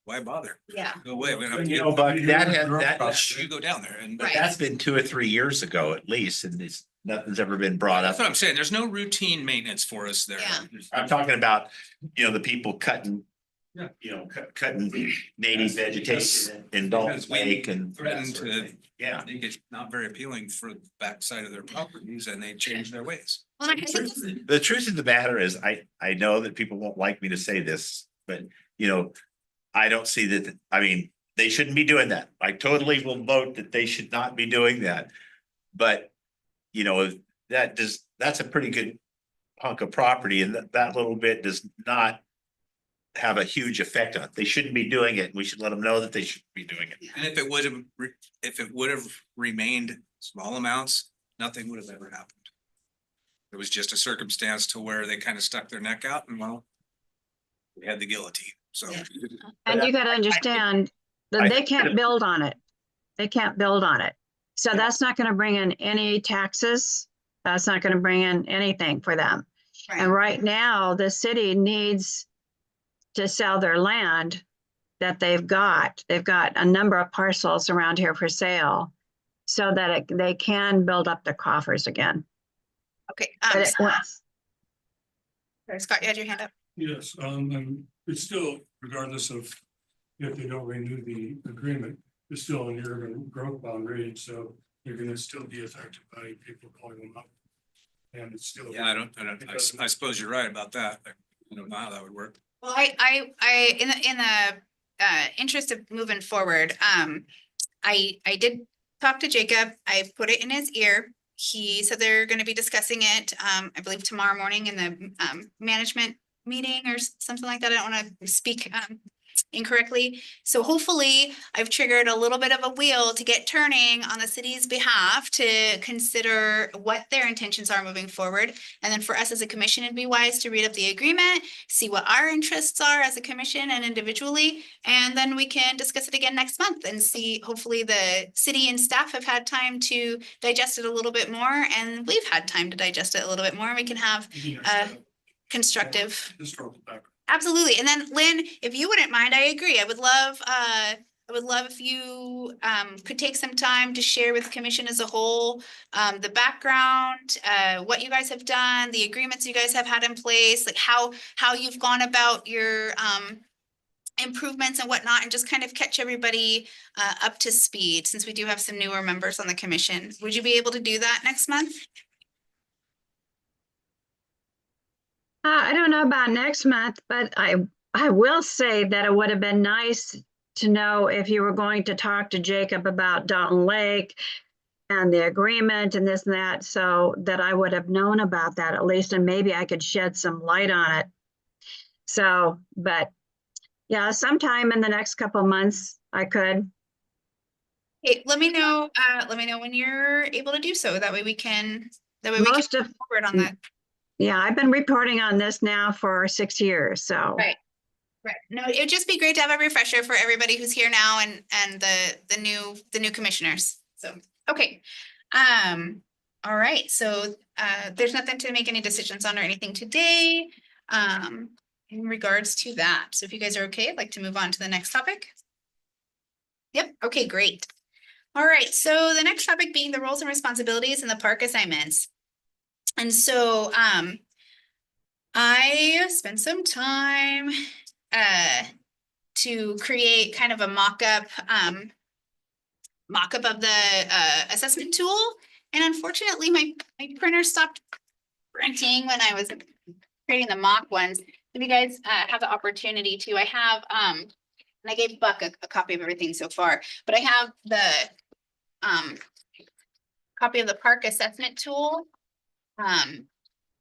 why bother? Yeah, Go away. Buck, You go down there and. Right. that's been 2 or 3 years ago at least, and nothing's ever been brought That's up. what I'm saying. There's no routine maintenance for us there. Yeah. I'm talking about, the people cutting. Yeah. Cutting native vegetation in Dalton Because we Lake and. threatened to Yeah. make it not very appealing for the backside of their properties and they change their ways. well, I think it's- The truth of the matter is, I know that people won't like me to say this, but I don't see that, I mean, they shouldn't be doing that. I totally will vote that they should not be doing that. But, that's a pretty good hunk of property and that little bit does not have a huge effect on it. They shouldn't be doing it. We should let them know that they should be doing it. And if it would have remained small amounts, nothing would have ever happened. It was just a circumstance to where they kind of stuck their neck out and well, we had the guillotine, so. Yeah. And you gotta understand that they can't build on it. They can't build on it. So that's not gonna bring in any taxes. That's not gonna bring in anything for them. And right now, the city needs to sell their land that they've got. They've got a number of parcels around here for sale so that they can build up their coffers again. Okay, But it- sorry, Scott, you had your hand up. Yes, and it's still, regardless of if they don't renew the agreement, it's still an urban growth boundary, so they're gonna still be affected by people calling them up. And it's still. Yeah, I suppose you're right about that. I don't know how that would work. Well, in the interest of moving forward, I did talk to Jacob. I put it in his ear. He said they're gonna be discussing it, I believe tomorrow morning in the, management meeting or something like that. I don't wanna speak, incorrectly. So hopefully I've triggered a little bit of a wheel to get turning on the city's behalf to consider what their intentions are moving forward. And then for us as a commission, it'd be wise to read up the agreement, see what our interests are as a commission and individually. And then we can discuss it again next month and see, hopefully the city and staff have had time to digest it a little bit more. And we've had time to digest it a little bit more. And we can have constructive. Historical background. Absolutely. And then Lynn, if you wouldn't mind, I agree. I would love if you could take some time to share with the commission as a whole, the background, what you guys have done, the agreements you guys have had in place, like how you've gone about your improvements and whatnot, and just kind of catch everybody up to speed, since we do have some newer members on the commission. Would you be able to do that next month? I don't know about next month, but I will say that it would have been nice to know if you were going to talk to Jacob about Dalton Lake and the agreement and this and that, so that I would have known about that at least, and maybe I could shed some light on it. So, but yeah, sometime in the next couple of months, I could. Hey, let me know when you're able to do so. That way we can Most of, move forward on that. yeah, I've been reporting on this now for 6 years, so. Right. Right. No, it'd just be great to have a refresher for everybody who's here now and the new commissioners. So, okay. All right. So, there's nothing to make any decisions on or anything today, in regards to that. So if you guys are okay, I'd like to move on to the next topic. Yep. Okay, great. All right. So the next topic being the roles and responsibilities in the park assignments. And so, I spent some time to create kind of a mock-up of the assessment tool. And unfortunately, my printer stopped printing when I was creating the mock ones. If you guys have the opportunity to, I have, and I gave Buck a copy of everything so far, but I have the copy of the park assessment tool.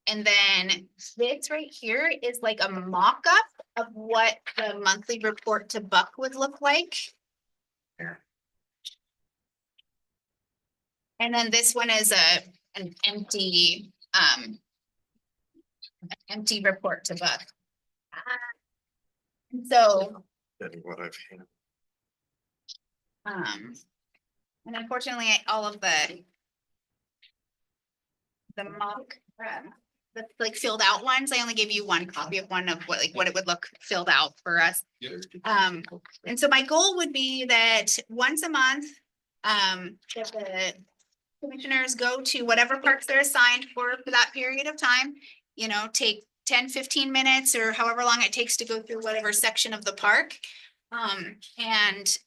And then this right here is like a mock-up of what the monthly report to Buck would look like. And then this one is an empty report to Buck. So, Than what I've had. and unfortunately, all of the mock, the like filled out ones, I only gave you one copy of one of what it would look filled out for us. And so my goal would be that once a month, that the commissioners go to whatever parks they're assigned for that period of time, you know, take 10-15 minutes or however long it takes to go through whatever section of the park. And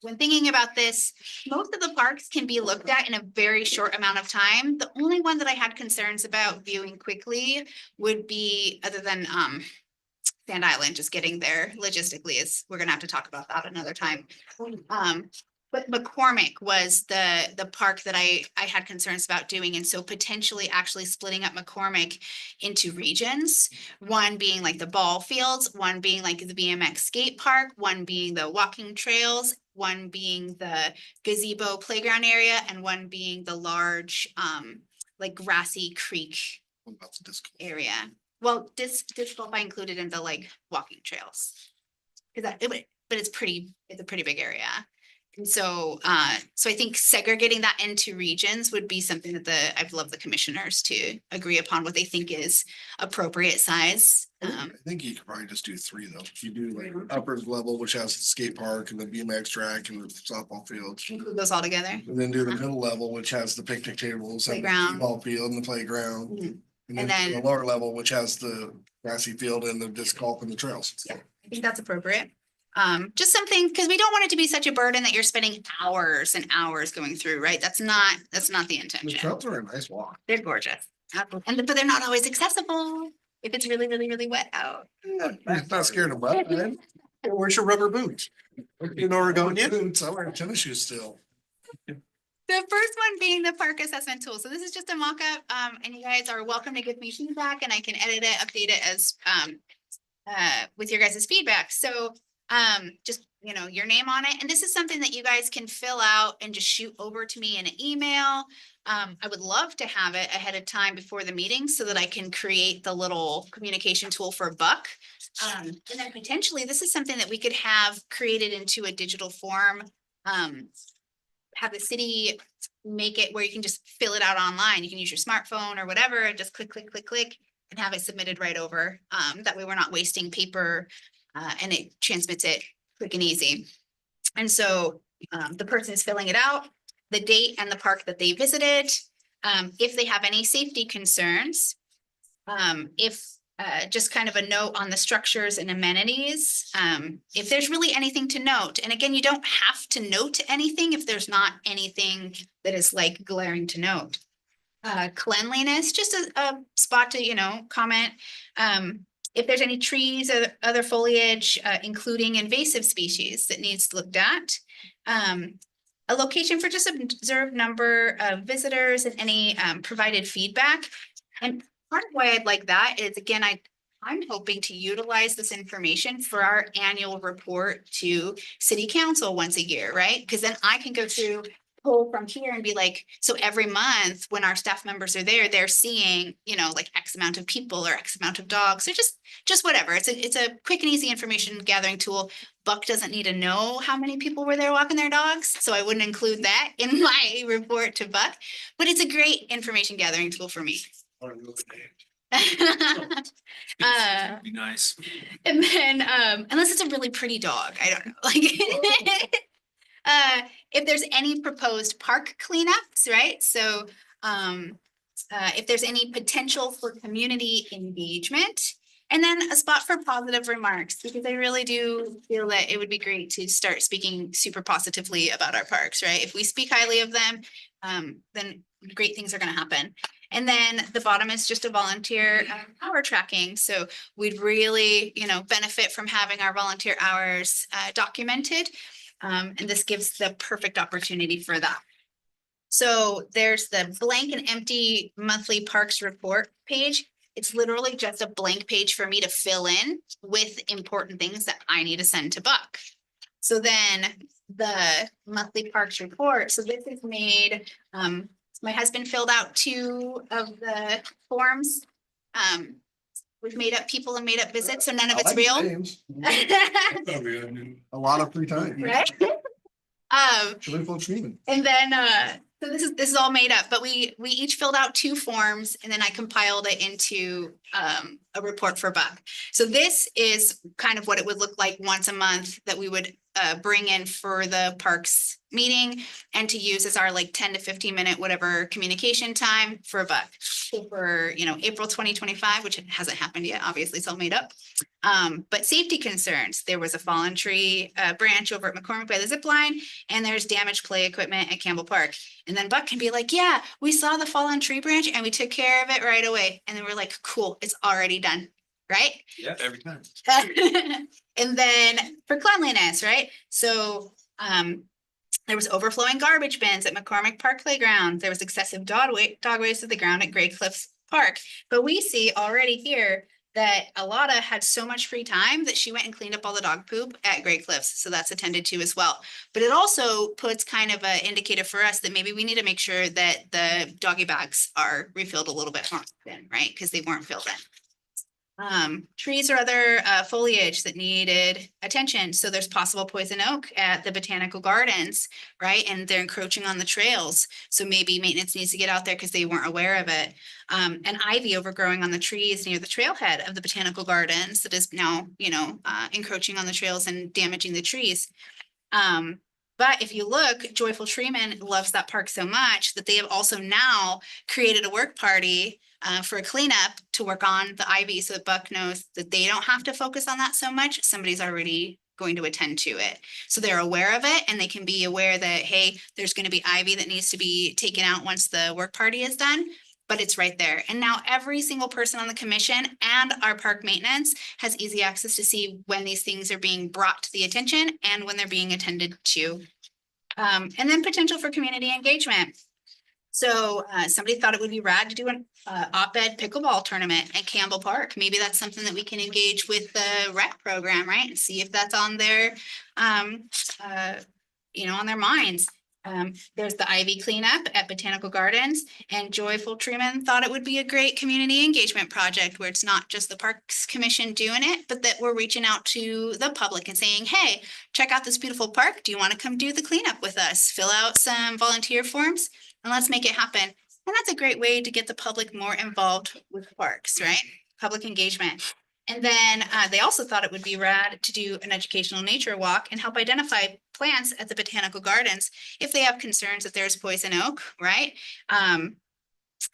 when thinking about this, most of the parks can be looked at in a very short amount of time. The only one that I had concerns about viewing quickly would be, other than Sand Island, just getting there logistically, is we're gonna have to talk about that another time. But McCormick was the park that I had concerns about doing. And so potentially actually splitting up McCormick into regions, one being like the ball fields, one being like the BMX skate park, one being the walking trails, one being the gazebo playground area, and one being the large like grassy creek area. Well, disc golf I included in the like walking trails. But it's a pretty big area. And so, so I think segregating that into regions would be something that I'd love the commissioners to agree upon what they think is appropriate size. I think you could probably just do 3 though. If you do like upper level, which has the skate park and the BMX track and the softball fields. Include those all together. And then do the middle level, which has the picnic tables and the Playground. ball field and the playground. Mhm. And And then the then- lower level, which has the grassy field and the disc golf and the trails. Yeah, I think that's appropriate. Just something, because we don't want it to be such a burden that you're spending hours and hours going through, right? That's not the The intention. trails are a nice walk. They're gorgeous. And but they're not always accessible if it's really, really, really wet out. I'm not scared of mud, man. Where's your rubber boots? You know where we're going yet? Boots, I'm wearing tennis shoes still. The first one being the park assessment tool. So this is just a mock-up, and you guys are welcome to give me feedback and I can edit it, update it as, with your guys' feedback. So, just, you know, your name on it. And this is something that you guys can fill out and just shoot over to me in an email. I would love to have it ahead of time before the meeting so that I can create the little communication tool for Buck. And then potentially, this is something that we could have created into a digital form. Have the city make it where you can just fill it out online. You can use your smartphone or whatever, and just click, click, click, click, and have it submitted right over. That way we're not wasting paper, and it transmits it quick and easy. And so, the person is filling it out, the date and the park that they visited, if they have any safety concerns, just kind of a note on the structures and amenities, if there's really anything to note. And again, you don't have to note anything if there's not anything that is like glaring to note. Cleanliness, just a spot to, you know, comment. If there's any trees or other foliage, including invasive species that needs looked at. A location for just observed number of visitors and any provided feedback. And part of why I'd like that is, again, I'm hoping to utilize this information for our annual report to city council once a year, right? Because then I can go through, pull from here and be like, so every month when our staff members are there, they're seeing, you know, like X amount of people or X amount of dogs, or just whatever. It's a quick and easy information gathering tool. Buck doesn't need to know how many people were there walking their dogs, so I wouldn't include that in my report to Buck, but it's a great information gathering tool for me. Be nice. And then, unless it's a really pretty dog, I don't know, like. If there's any proposed park cleanups, right? So, if there's any potential for community engagement. And then a spot for positive remarks, because I really do feel that it would be great to start speaking super positively about our parks, right? If we speak highly of them, then great things are gonna happen. And then the bottom is just a volunteer hour tracking. So we'd really, you know, benefit from having our volunteer hours documented. And this gives the perfect opportunity for that. So there's the blank and empty monthly parks report page. It's literally just a blank page for me to fill in with important things that I need to send to Buck. So then the monthly parks report, so this is made, my husband filled out 2 of the forms. We've made up people and made up visits, so none of I it's like real. names. Probably, I mean, A lot of free time. Right? Triple treatment. And then, so this is all made up, but we each filled out 2 forms and then I compiled it into a report for Buck. So this is kind of what it would look like once a month that we would bring in for the parks meeting and to use as our like 10 to 15 minute, whatever communication time for Buck. So for, you know, April 2025, which hasn't happened yet, obviously it's all made up. But safety concerns, there was a fallen tree branch over at McCormick by the zip line, and there's damaged play equipment at Campbell Park. And then Buck can be like, yeah, we saw the fallen tree branch and we took care of it right away. And then we're like, cool, it's already done, right? Yeah, every time. And then for cleanliness, right? So, there was overflowing garbage bins at McCormick Park Playground. There was excessive dog waste at the ground at Gray Cliffs Park. But we see already here that Alada had so much free time that she went and cleaned up all the dog poop at Gray Cliffs. So that's attended to as well. But it also puts kind of an indicator for us that maybe we need to make sure that the doggy bags are refilled a little bit more often, right? Because they weren't filled in. Trees or other foliage that needed attention. So there's possible poison oak at the botanical gardens, right? And they're encroaching on the trails. So maybe maintenance needs to get out there because they weren't aware of it. And ivy overgrowing on the trees near the trailhead of the botanical gardens that is now, you know, encroaching on the trails and damaging the trees. But if you look, Joyful Treeman loves that park so much that they have also now created a work party for a cleanup to work on the ivy so that Buck knows that they don't have to focus on that so much. Somebody's already going to attend to it. So they're aware of it and they can be aware that, hey, there's going to be ivy that needs to be taken out once the work party is done. But it's right there. And now every single person on the commission and our park maintenance has easy access to see when these things are being brought to the attention and when they're being attended to. And then potential for community engagement. So somebody thought it would be rad to do an op-ed pickleball tournament at Campbell Park. Maybe that's something that we can engage with the rec program, right? And see if that's on their, on their minds. There's the ivy cleanup at Botanical Gardens, and Joyful Truman thought it would be a great community engagement project where it's not just the Parks Commission doing it, but that we're reaching out to the public and saying, hey, check out this beautiful park. Do you want to come do the cleanup with us? Fill out some volunteer forms and let's make it happen. And that's a great way to get the public more involved with parks, right? Public engagement. And then they also thought it would be rad to do an educational nature walk and help identify plants at the Botanical Gardens. If they have concerns that there's poison oak, right?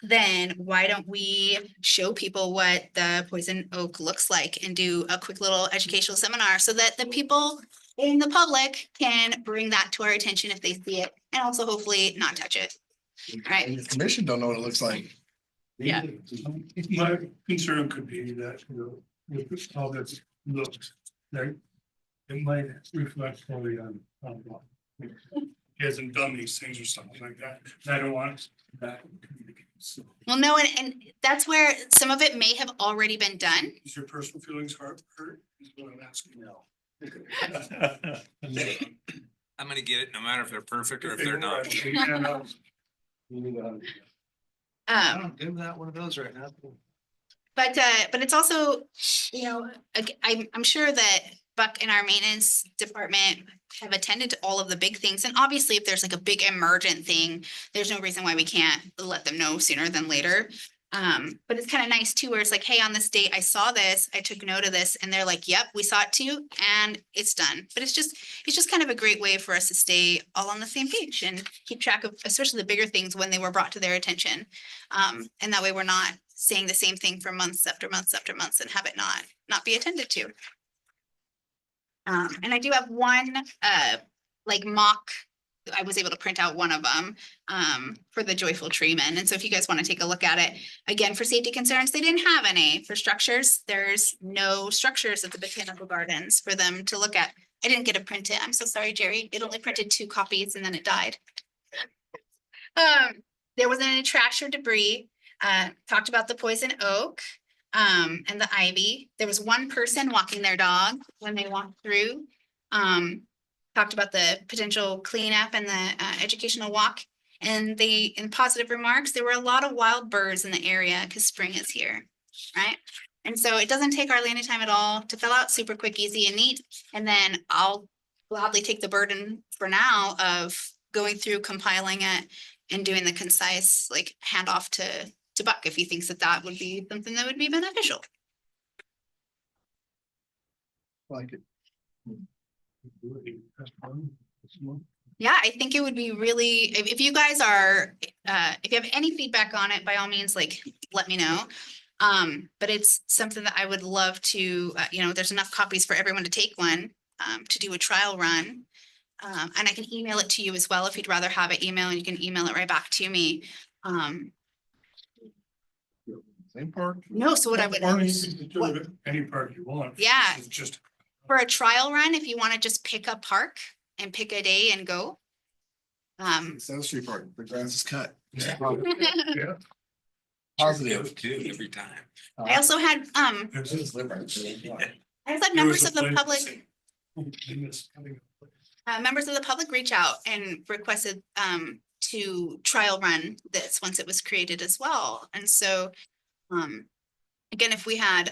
Then why don't we show people what the poison oak looks like and do a quick little educational seminar so that the people in the public can bring that to our attention if they see it, and also hopefully not touch it. Right. And the commission don't know what it looks like. Yeah. My concern could be that, with how this looks, that it might reflect fully on Buck. He hasn't done these things or something like that, and I don't want that. Well, no, and that's where some of it may have already been done. Is your personal feelings hurt, is what I'm asking now. I'm gonna get it no matter if they're perfect or if they're not. Give that one of those right now. But it's also, I'm sure that Buck and our maintenance department have attended to all of the big things. And obviously, if there's like a big emergent thing, there's no reason why we can't let them know sooner than later. But it's kind of nice too, where it's like, hey, on this date, I saw this, I took note of this, and they're like, yep, we saw it too, and it's done. But it's just kind of a great way for us to stay all on the same page and keep track of, especially the bigger things when they were brought to their attention. And that way we're not saying the same thing for months after months after months and have it not be attended to. And I do have one mock. I was able to print out one of them for the Joyful Treeman. And so if you guys want to take a look at it, again, for safety concerns, they didn't have any. For structures, there's no structures at the Botanical Gardens for them to look at. I didn't get a print it. I'm so sorry, Jerry. It only printed 2 copies and then it died. There wasn't any trash or debris. Talked about the poison oak and the ivy. There was one person walking their dog when they walked through. Talked about the potential cleanup and the educational walk. And in positive remarks, there were a lot of wild birds in the area because spring is here, right? And so it doesn't take our landing time at all to fill out, super quick, easy and neat. And then I'll gladly take the burden for now of going through, compiling it and doing the concise handoff to Buck if he thinks that would be something that would be beneficial. Like it. Yeah, I think it would be really, if you guys are, if you have any feedback on it, by all means, let me know. But it's something that I would love to, there's enough copies for everyone to take one, to do a trial run. And I can email it to you as well if you'd rather have it email, and you can email it right back to me. Same park. No, so what I would. Or you can do it any park you want. Yeah. It's just. For a trial run, if you want to just pick a park and pick a day and go. South Street Park, the grass is cut. Yeah. Positive. Too, every time. I also had, There's this difference. I also had members of the public. Members of the public reach out and requested to trial run this once it was created as well. And so again, if we had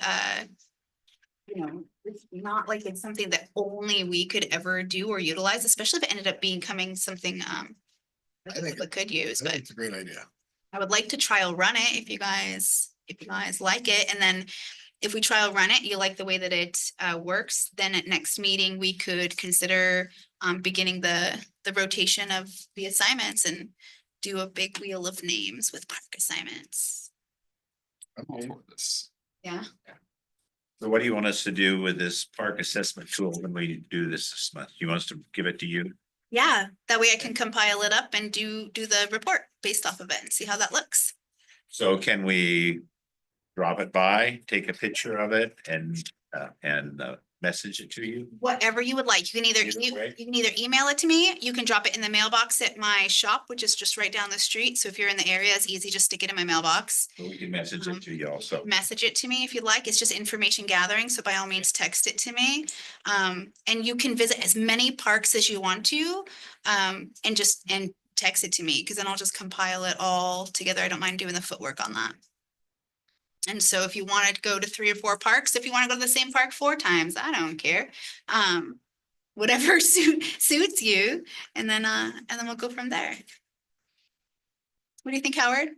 it's not like it's something that only we could ever do or utilize, especially if it ended up becoming something that the public could use. But It's a great idea. I would like to trial run it if you guys like it. And then if we trial run it, you like the way that it works, then at next meeting, we could consider beginning the rotation of the assignments and do a big wheel of names with park assignments. I'm all for this. Yeah. So what do you want us to do with this park assessment tool when we do this month? You want us to give it to you? Yeah, that way I can compile it up and do the report based off of it and see how that looks. So can we drop it by, take a picture of it and message it to you? Whatever you would like. You can either, Either you way. you can either email it to me, you can drop it in the mailbox at my shop, which is just right down the street. So if you're in the area, it's easy, just stick it in my mailbox. So we can message it to you also. Message it to me if you'd like. It's just information gathering. So by all means, text it to me. And you can visit as many parks as you want to, and text it to me, because then I'll just compile it all together. I don't mind doing the footwork on that. And so if you want to go to 3 or 4 parks, if you want to go to the same park 4 times, I don't care. Whatever suits you, and then we'll go from there. What do you think, Howard?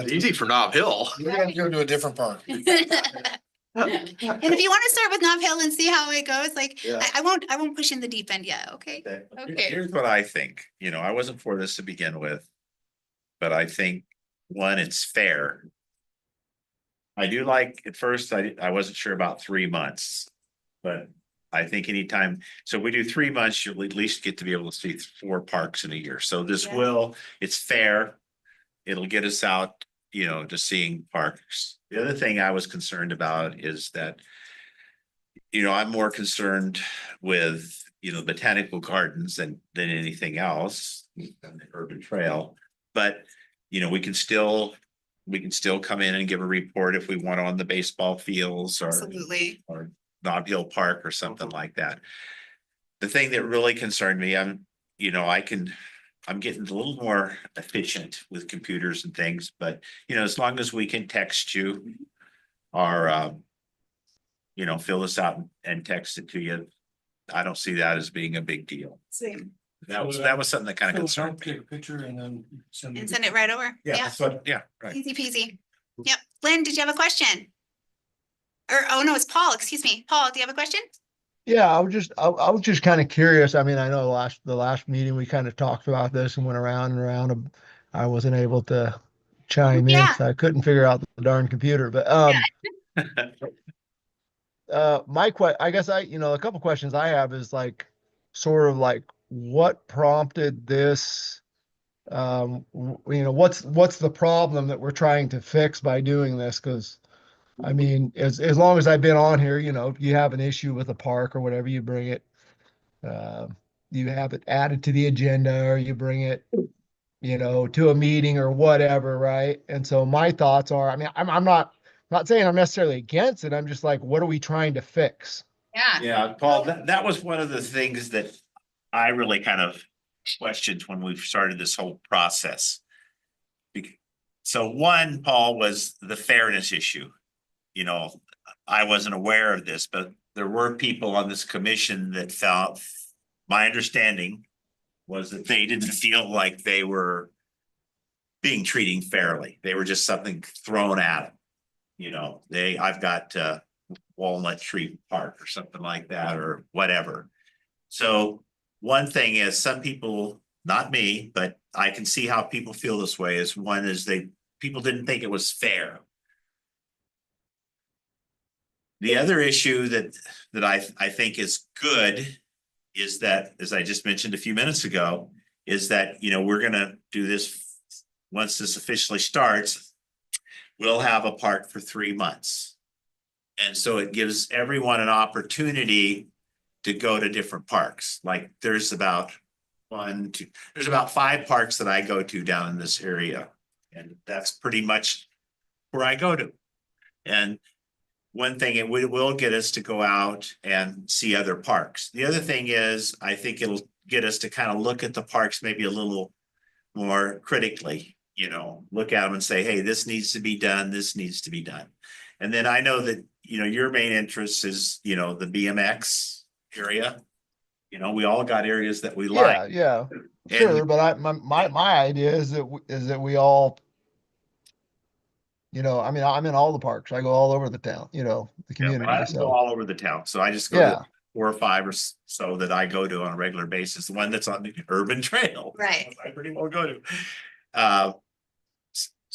Easy for Nob Hill. We're gonna go to a different park. And if you want to start with Nob Hill and see how it goes, like, Yeah. I won't push in the deep end yet, okay? Okay. Here's what I think, I wasn't for this to begin with. But I think, one, it's fair. I do like, at first, I wasn't sure about 3 months. But I think anytime, so we do 3 months, you'll at least get to be able to see 4 parks in a year. So this Yeah. it's fair. It'll get us out, to seeing parks. The other thing I was concerned about is that, I'm more concerned with, botanical gardens than anything else, than the urban trail. But, we can still come in and give a report if we want on the baseball fields or Absolutely. Nob Hill Park or something like that. The thing that really concerned me, I'm getting a little more efficient with computers and things, but as long as we can text you or fill this out and text it to you, I don't see that as being a big deal. Same. That was something that kind of concerned me. Take a picture and then send And send it right over. Yeah, Yeah, that's what, yeah, right. easy peasy. Yep. Lynn, did you have a question? Or, oh no, it's Paul, excuse me. Paul, do you have a question? Yeah, I was just kind of curious. I mean, I know the last meeting we kind of talked about this and went around and around. I wasn't able to chime in, Yeah. so I couldn't figure out the darn computer. But I guess a couple questions I have is like sort of like what prompted this? What's the problem that we're trying to fix by doing this? Because I mean, as long as I've been on here, you have an issue with a park or whatever, you bring it, you have it added to the agenda or you bring it, to a meeting or whatever, right? And so my thoughts are, I mean, I'm not saying I'm necessarily against it. I'm just like, what are we trying to fix? Yeah. Yeah, Paul, that was one of the things that I really kind of questioned when we started this whole process. So one, Paul, was the fairness issue. I wasn't aware of this, but there were people on this commission that felt, my understanding was that they didn't feel like they were being treated fairly. They were just something thrown at them. I've got Walnut Tree Park or something like that or whatever. So one thing is some people, not me, but I can see how people feel this way is one is people didn't think it was fair. The other issue that I think is good is that, as I just mentioned a few minutes ago, is that, we're gonna do this, once this officially starts, we'll have a park for 3 months. And so it gives everyone an opportunity to go to different parks. Like there's about 5 parks that I go to down in this area. And that's pretty much where I go to. And one thing, it will get us to go out and see other parks. The other thing is, I think it'll get us to kind of look at the parks maybe a little more critically, look at them and say, hey, this needs to be done, this needs to be done. And then I know that, your main interest is, the BMX area. We all got areas that we like. Yeah, sure. But my idea is that we all, I mean, I'm in all the parks. I go all over the town, the Yeah, community. but I don't So go all over the town, so I just go Yeah. to 4 or 5 or so that I go to on a regular basis. The one that's on the urban trail. Right. I pretty well go to.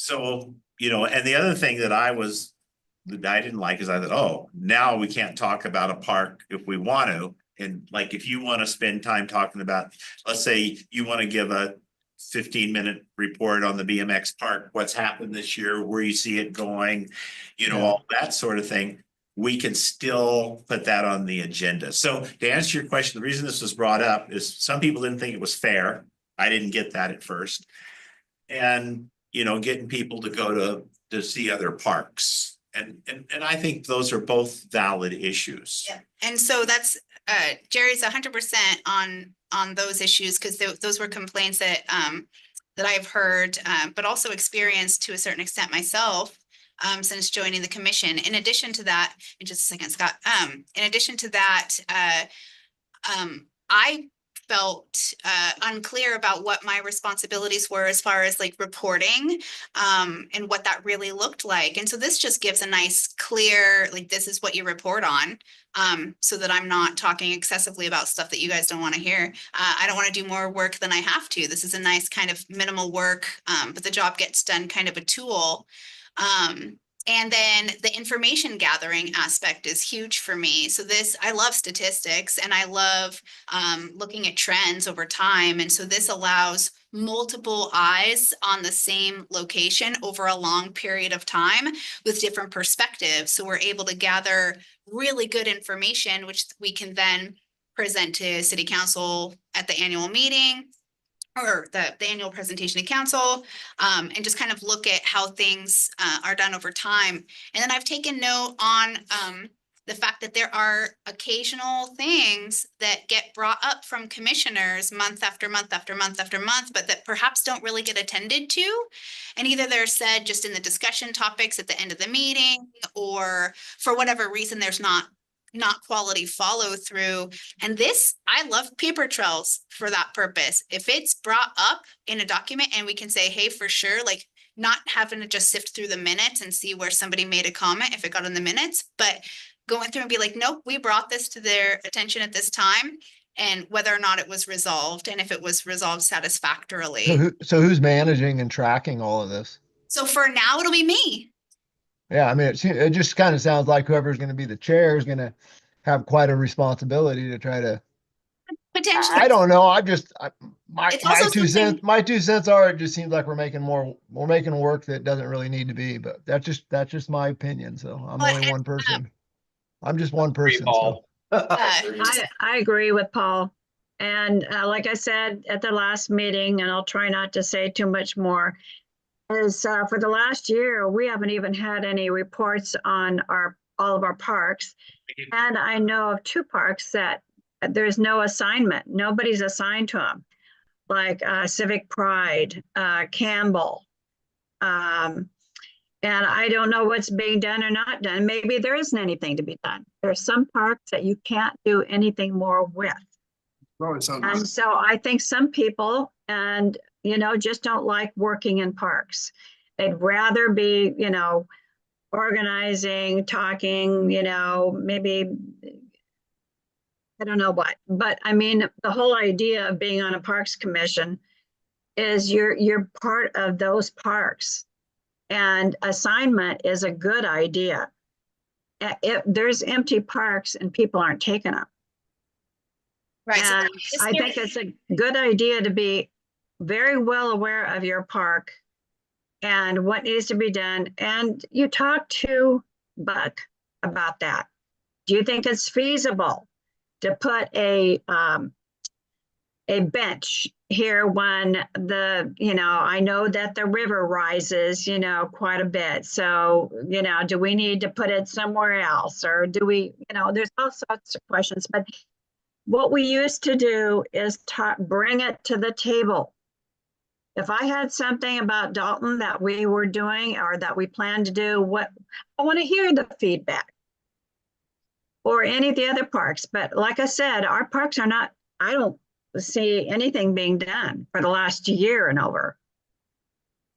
So, you know, and the other thing that I didn't like is I thought, oh, now we can't talk about a park if we want to. And like, if you want to spend time talking about, let's say you want to give a 15-minute report on the BMX park, what's happened this year, where you see it going, you know, Yeah. all that sort of thing. We can still put that on the agenda. So to answer your question, the reason this was brought up is some people didn't think it was fair. I didn't get that at first. And, you know, getting people to go to see other parks. And I think those are both valid issues. Yeah, and so that's, Jerry's 100% on those issues, because those were complaints that, that I've heard, but also experienced to a certain extent myself, since joining the commission. In addition to that, in just a second, Scott, in addition to that, I felt unclear about what my responsibilities were as far as like reporting, and what that really looked like. And so this just gives a nice clear, like, this is what you report on, so that I'm not talking excessively about stuff that you guys don't want to hear. I don't want to do more work than I have to. This is a nice kind of minimal work, but the job gets done kind of a tool. And then the information gathering aspect is huge for me. So I love statistics, and I love looking at trends over time. And so this allows multiple eyes on the same location over a long period of time with different perspectives. So we're able to gather really good information, which we can then present to City Council at the annual meeting, or the annual presentation to council, and just kind of look at how things are done over time. And then I've taken note on the fact that there are occasional things that get brought up from commissioners month after month after month after month, but that perhaps don't really get attended to. And either they're said just in the discussion topics at the end of the meeting, or for whatever reason, there's not quality follow through. And this, I love paper trails for that purpose. If it's brought up in a document and we can say, hey, for sure, like, not having to just sift through the minutes and see where somebody made a comment if it got in the minutes, but going through and be like, nope, we brought this to their attention at this time, and whether or not it was resolved, and if it was resolved satisfactorily. So who's managing and tracking all of this? So for now, it'll be me. Yeah, I mean, it just kind of sounds like whoever's going to be the chair is going to have quite a responsibility to try to. Potentially. I don't know. It's also something- my 2 cents are, it just seems like we're making work that doesn't really need to be, but that's just my opinion. So I'm But- only one person. I'm just one person. So. I agree with Paul. And like I said at the last meeting, and I'll try not to say too much more, is for the last year, we haven't even had any reports on all of our parks. And I know of 2 parks that there's no assignment. Nobody's assigned to them, like Civic Pride, Campbell. And I don't know what's being done or not done. Maybe there isn't anything to be done. There's some parks that you can't do anything more with. And so I think some people, and just don't like working in parks. They'd rather be, organizing, talking, maybe, I don't know what. But I mean, the whole idea of being on a Parks Commission is you're part of those parks. And assignment is a good idea. There's empty parks and people aren't taking them. Right. So And I think it's a good idea to be very well aware of your park and what needs to be done. And you talk to Buck about that. Do you think it's feasible to put a bench here when I know that the river rises, quite a bit. So, do we need to put it somewhere else, or do we, there's all sorts of questions, but what we used to do is bring it to the table. If I had something about Dalton that we were doing or that we plan to do, I want to hear the feedback. Or any of the other parks. But like I said, our parks are not, I don't see anything being done for the last year and over.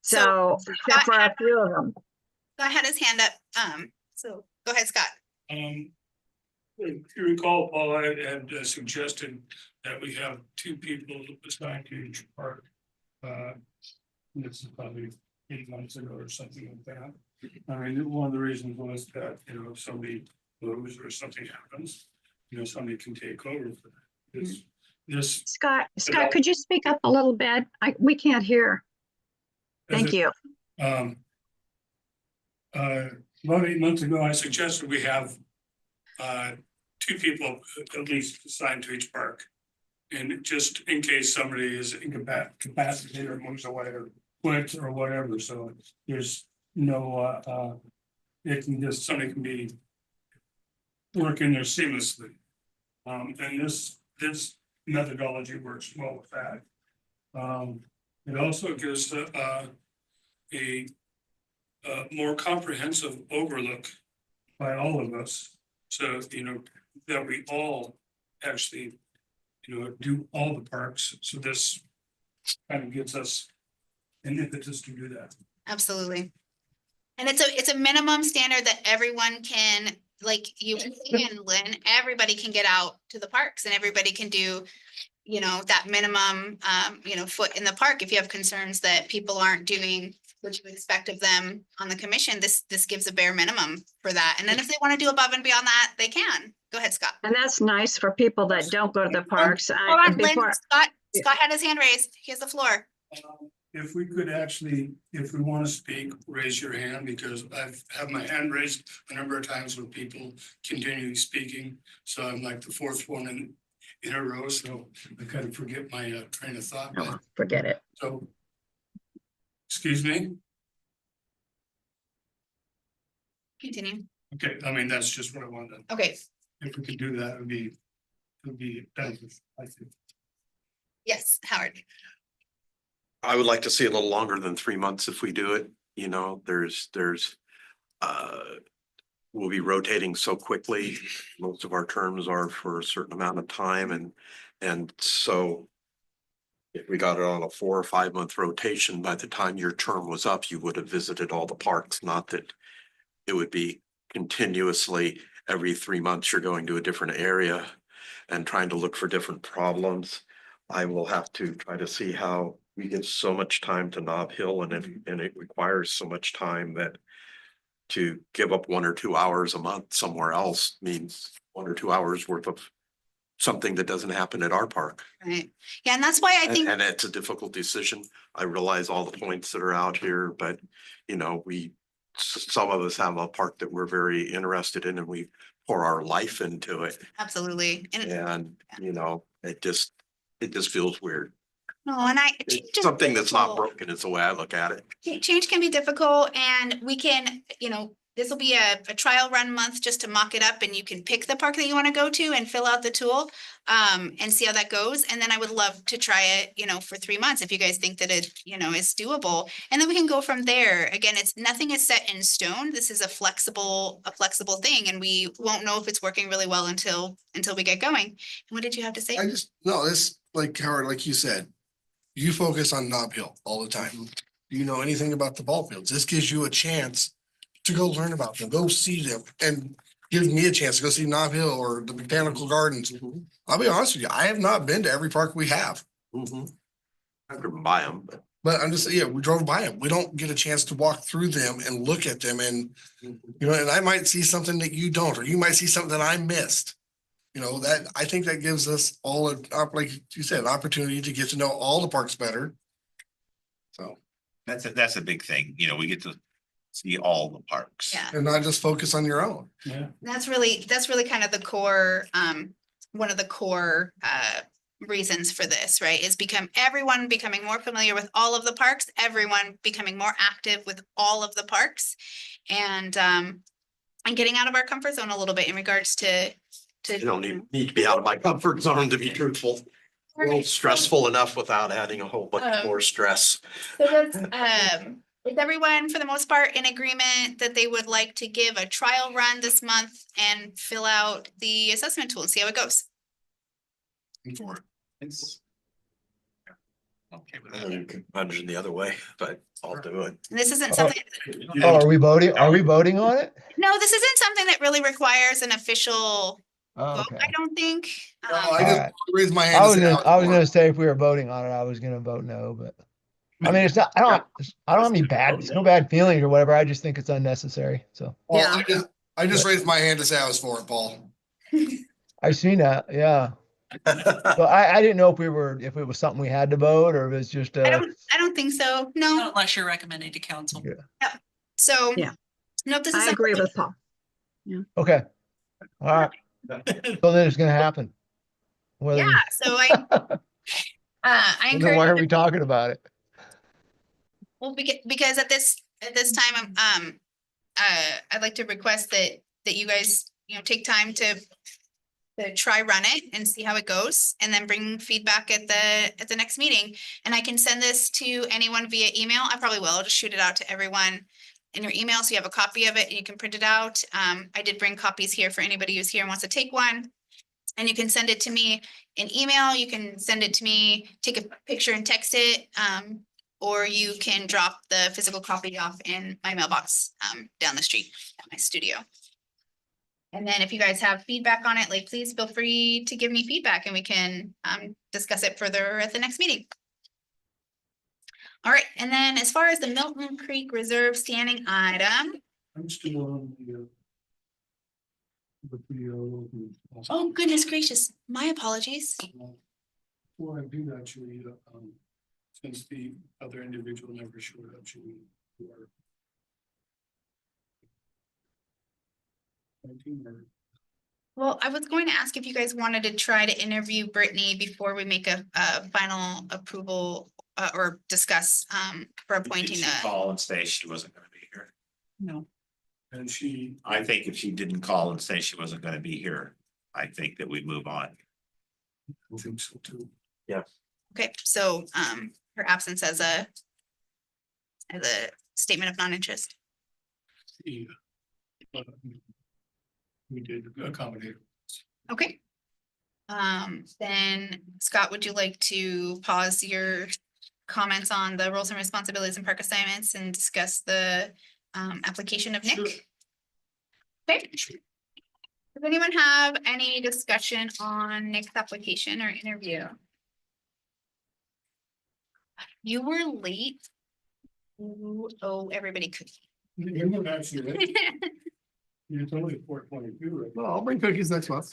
So except for a few of them. Scott had his hand up. So go ahead, Scott. If you recall, Paul, I had suggested that we have 2 people assigned to each park. This is probably 8 months ago or something like that. I mean, one of the reasons was that, if somebody moves or something happens, somebody can take over for that. This, Scott, could you speak up a little bit? We can't hear. as Thank it- you. About 8 months ago, I suggested we have 2 people at least assigned to each park. And just in case somebody is incapacitated or moves away or quits or whatever, so there's no, somebody can be working there seamlessly. And this methodology works well with that. It also gives a more comprehensive overlook by all of us. So, that we all actually, do all the parks. So this kind of gives us an impetus to do that. Absolutely. And it's a minimum standard that everyone can, like you and Lynn, everybody can get out to the parks and everybody can do, that minimum, foot in the park. If you have concerns that people aren't doing what you expect of them on the commission, this gives a bare minimum for that. And then if they want to do above and beyond that, they can. Go ahead, Scott. And that's nice for people that don't go to the parks. Hold on, Lynn, Scott had his hand raised. He has the floor. If we could actually, if we want to speak, raise your hand, because I've had my hand raised a number of times with people continuing speaking. So I'm like the 4th one in a row, so I kind of forget my train of thought. But Forget it. so, excuse me. Continue. Okay, I mean, that's just what I wanted. Okay, If we could do that, it would be beneficial, I think. yes, Howard. I would like to see a little longer than 3 months if we do it, we'll be rotating so quickly. Most of our terms are for a certain amount of time and so if we got it on a 4 or 5 month rotation, by the time your term was up, you would have visited all the parks, not that it would be continuously every 3 months you're going to a different area and trying to look for different problems. I will have to try to see how we give so much time to Nob Hill and it requires so much time that to give up 1 or 2 hours a month somewhere else means 1 or 2 hours worth of something that doesn't happen at our park. Right. Yeah, and that's why I think. And it's a difficult decision. I realize all the points that are out here, but some of us have a park that we're very interested in and we pour our life into it. Absolutely. And, it just feels weird. No, and It's something that's not broken is the way I look at it. change can be difficult and we can, this will be a trial run month just to mock it up and you can pick the park that you want to go to and fill out the tool and see how that goes. And then I would love to try it, for 3 months if you guys think that it, is doable. And then we can go from there. Again, nothing is set in stone. This is a flexible thing and we won't know if it's working really well until we get going. What did you have to say? This, like Howard, like you said, you focus on Nob Hill all the time. Do you know anything about the ball fields? This gives you a chance to go learn about them, go see them, and gives me a chance to go see Nob Hill or the Botanical Gardens. I'll be honest with you, I have not been to every park we have. I've driven by them, But I'm just, we drove by them. We don't get a chance to walk through them and look at them and, and I might see something that you don't, or you might see something that I missed. That I think that gives us all like you said, an opportunity to get to know all the parks better. So. That's a big thing, we get to see all the parks. Yeah. And not just focus on your own. Yeah. That's really kind of the core, one of the core reasons for this, right? Is everyone becoming more familiar with all of the parks, everyone becoming more active with all of the parks and getting out of our comfort zone a little bit in regards to. you don't need to be out of my comfort zone to be truthful. A little stressful enough without adding a whole bunch more stress. So is everyone for the most part in agreement that they would like to give a trial run this month and fill out the assessment tool and see how it goes? For It's. Okay with I that. mean, you can imagine the other way, but I'll do it. And this isn't something, Oh, are we voting? Are we voting on it? no, this isn't something that really requires an official Oh, vote, okay. I don't think. I just Alright. raised my hand. I and was said, gonna, I was gonna say if we were voting on it, I was gonna vote no, but I mean, it's not, I don't have any bad, it's no bad feelings or whatever. I just think it's unnecessary. So Well, Yeah. I just raised my hand to say I was for it, Paul. I seen that. Yeah. So I didn't know if it was something we had to vote or if it's just, I don't think so. No. Not unless you're recommending to council. Yeah. So. Yeah. No, this is. I agree something- with Paul. okay. All right. So then it's gonna happen. Whether Yeah, you- so I Then encourage. why are you we to- talking about it? Well, because at this time, I'd like to request that you guys, take time to try run it and see how it goes and then bring feedback at the next meeting. And I can send this to anyone via email. I probably will. I'll just shoot it out to everyone in your email. So you have a copy of it and you can print it out. I did bring copies here for anybody who's here and wants to take one. And you can send it to me in email. You can send it to me, take a picture and text it. Or you can drop the physical copy off in my mailbox down the street at my studio. And then if you guys have feedback on it, like, please feel free to give me feedback and we can discuss it further at the next meeting. All right, and then as far as the Milton Creek Reserve standing item, I'm still on the PO. oh goodness gracious, my apologies. Before I do that, should we, since the other individual never showed up, should we? do our- Well, I was going to ask if you guys wanted to try to interview Brittany before we make a final approval or discuss for Did appointing she the. call and say she wasn't gonna be here? No. And she. I think if she didn't call and say she wasn't gonna be here, I think that we move on. I think so too. Okay, so her absence as a statement of non-interest. Yeah. But we did accommodate. Okay. Then Scott, would you like to pause your comments on the roles and responsibilities and park assignments and discuss the application of Nick? Sure. Okay. Does anyone have any discussion on Nick's application or interview? You were late. You owe everybody cookie. You were actually right. It's only 4:22, right? Well, I'll bring cookies next month.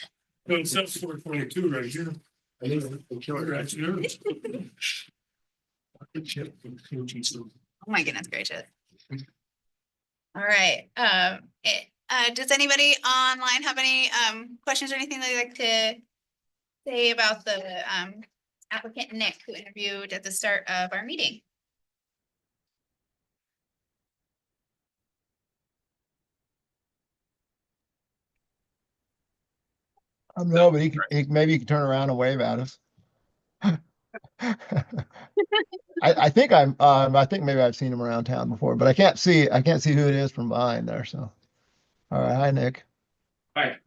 No, it says 4:22 right here. I think it'll kill it. You're actually early. Oh my goodness gracious. All right, does anybody online have any questions or anything they'd like to say about the applicant Nick who interviewed at the start of our meeting? I don't know, but maybe he can turn around and wave at us. I think I think maybe I've seen him around town before, but I can't see who it is from behind there, so. All right, hi, Nick. Hi.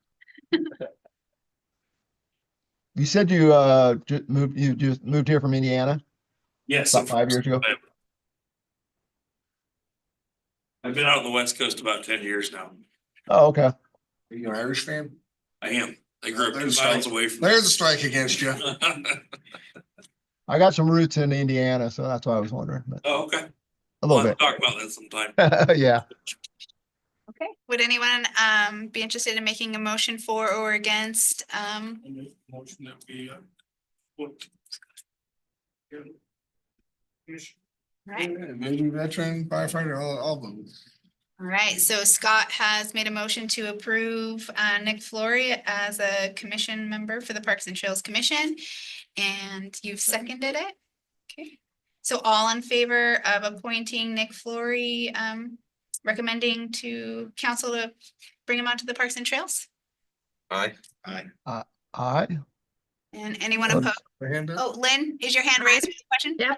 You said you just moved here from Indiana Yes. about 5 years ago? I've been out on the West Coast about 10 years now. Oh, okay. Are you an Irish fan? I am. I grew up 2 There's miles strike. away from. There's a strike against you. I got some roots in Indiana, so that's why I was wondering, but Oh, okay. a We'll little have to talk about that sometime. bit. Yeah. Okay, would anyone be interested in making a motion for or against I make a motion that we, put- Yeah. Finish. right? Maybe veteran firefighter, all of them. All right, so Scott has made a motion to approve Nick Flory as a commission member for the Parks and Trails Commission. And you've seconded it? Okay, so all in favor of appointing Nick Flory, recommending to council to bring him onto the Parks and Trails? Aye. All right. And anyone Well, opposed? The hand up. Oh, Lynn, is your hand raised for the question? Yeah.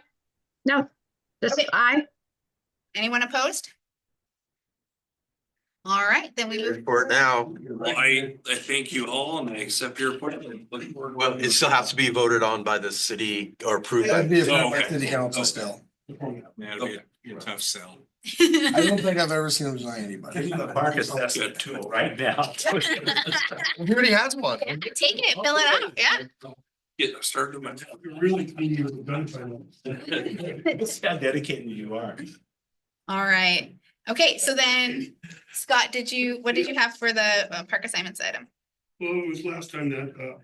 No, just Okay. I. Anyone opposed? All right, then we move. Report now. Well, I thank you all and I accept your appointment. Looking forward to Well, it still has to be voted on by the city or approved. That'd be a Oh, by okay. city council still. Yeah, it'll be a tough sell. I don't think I've ever seen him design anybody. The park assessment tool right now. He already has one. Yeah, take it, fill it out, yeah. Get started on my. You're really clean with the gunfire. That's how dedicated you are. All right. Okay, so then Scott, what did you have for the park assignments item? Well, it was last time that,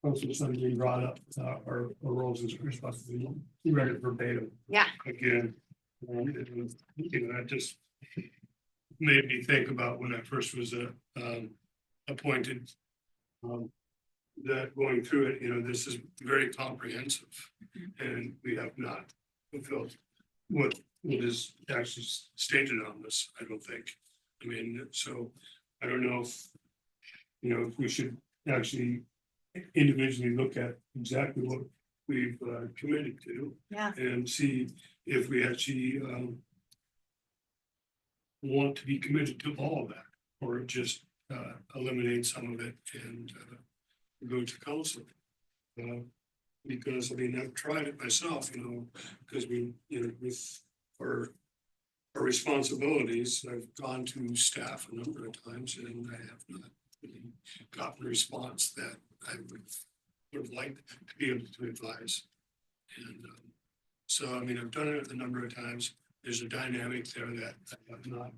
Council Sunday brought up, our roles and responsibilities, he read it verbatim Yeah. again. And, that just made me think about when I first was, appointed. That going through it, this is very comprehensive, and we have not fulfilled what is actually stated on this, I don't think. I mean, so I don't know if we should actually individually look at exactly what we've committed to. Yeah. And see if we actually want to be committed to all of that, or just eliminate some of it and go to council. Because I mean, I've tried it myself, because we, with our responsibilities, I've gone to staff a number of times and I have not really gotten a response that I would have liked to be able to advise. And so, I mean, I've done it a number of times. There's a dynamic there that I have not,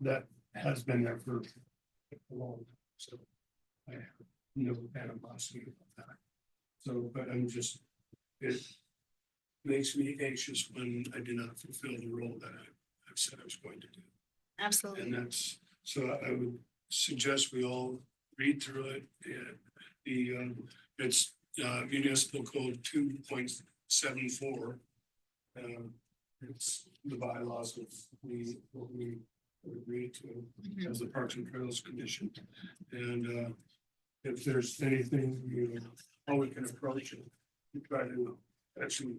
that has been there for a long time. So I have no animosity about that. So, but I'm just, it makes me anxious when I do not fulfill the role that I've said I was going to do. Absolutely. And that's, so I would suggest we all read through it and it's municipal code 2.74. It's the bylaws of what we agreed to as the Parks and Trails Commission. And if there's anything, how we can approach it, to try to actually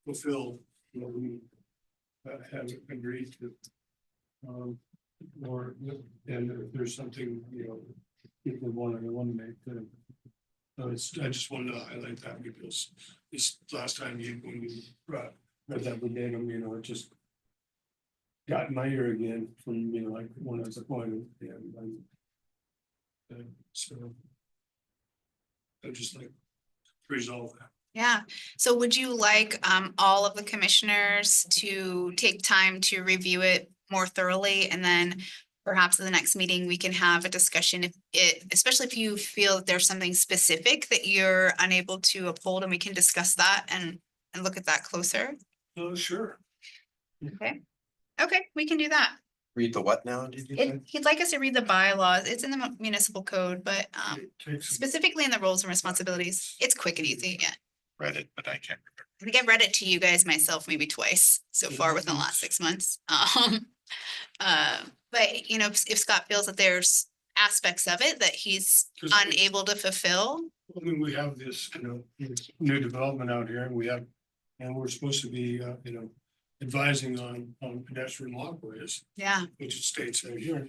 fulfill what we have agreed to. Or, and if there's something, people want to eliminate, then. So I just wanted to highlight that because this last time when you read that verbatim, it just got in my ear again from, like when I was appointed. And so I just like to resolve that. Yeah, so would you like all of the commissioners to take time to review it more thoroughly, and then perhaps in the next meeting, we can have a discussion especially if you feel that there's something specific that you're unable to uphold, and we can discuss that and look at that closer? Oh, sure. Okay, we can do that. Read the what now, did you say? He'd like us to read the bylaws. It's in the municipal code, but It takes some- specifically in the roles and responsibilities. It's quick and easy, yeah. Read it, but I can't. I think I've read it to you guys myself maybe twice so far within the last 6 months. But if Scott feels that there's aspects of it that he's unable to fulfill. I mean, we have this, new development out here and we're supposed to be, advising on pedestrian walkways, Yeah, which it states out here.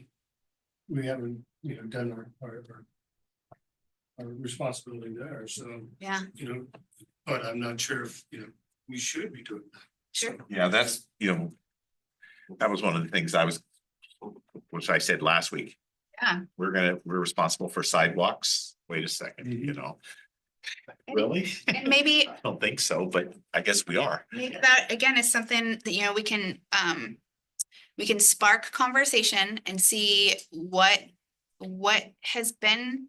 We haven't, done our responsibility there, so, yeah, but I'm not sure if, we should be doing that. sure. Yeah, that's, that was one of the things which I said last week. Yeah. We're responsible for sidewalks. Wait a second, Really? And maybe I don't think so, but I guess we are. maybe that again is something that, we can spark conversation and see what has been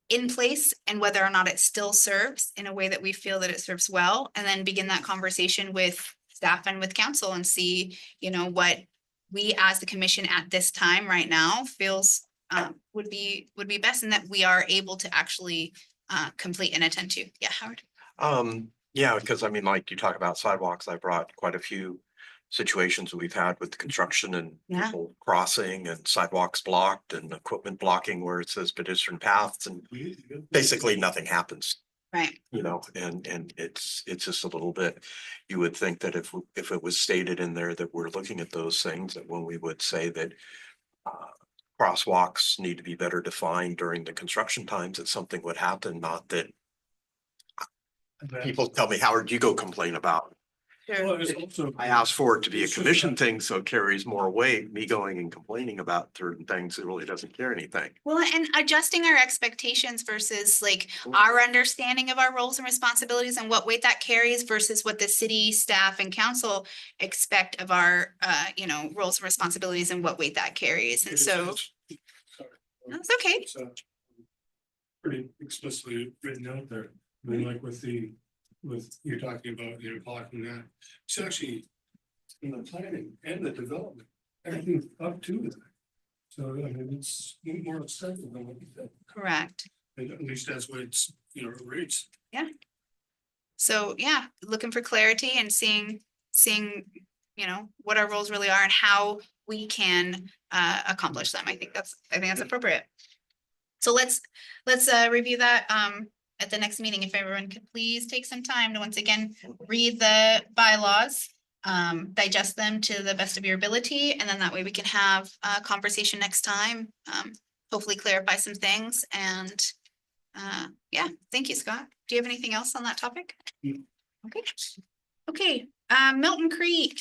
in place and whether or not it still serves in a way that we feel that it serves well, and then begin that conversation with staff and with council and see, what we as the commission at this time right now feels would be best, and that we are able to actually complete and attend to. Yeah, Howard. Yeah, because I mean, like you talk about sidewalks, I brought quite a few situations we've had with construction and Yeah. people crossing and sidewalks blocked and equipment blocking where it says pedestrian paths, and basically nothing happens. Right. And it's just a little bit, you would think that if it was stated in there that we're looking at those things, that when we would say that crosswalks need to be better defined during the construction times, that something would happen, not that people tell me, Howard, you go complain about Sure. Well, it's also. I asked for it to be a commission thing, so it carries more weight. Me going and complaining about certain things, it really doesn't carry anything. Well, and adjusting our expectations versus like our understanding of our roles and responsibilities and what weight that carries versus what the city staff and council expect of our, roles and responsibilities and what weight that carries. And so, Sorry. that's okay. It's, pretty explicitly written out there. I mean, like with you're talking about, blocking that, it's actually in the planning and the development, everything up to that. So, I mean, it's more extensive than what you said, Correct. and at least that's what it's, reads. So, yeah, looking for clarity and seeing, what our roles really are and how we can accomplish them. I think that's appropriate. So let's review that at the next meeting. If everyone could please take some time to once again read the bylaws, digest them to the best of your ability, and then that way we can have a conversation next time. Hopefully clarify some things and yeah, thank you, Scott. Do you have anything else on that topic? No. Okay, Milton Creek,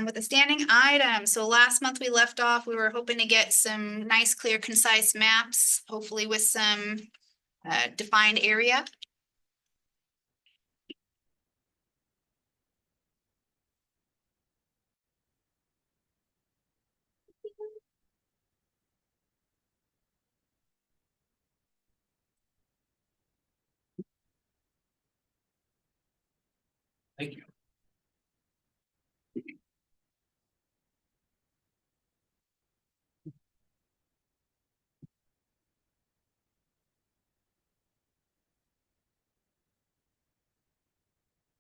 with the standing item. So last month we left off, we were hoping to get some nice, clear, concise maps, hopefully with some defined area. Thank you.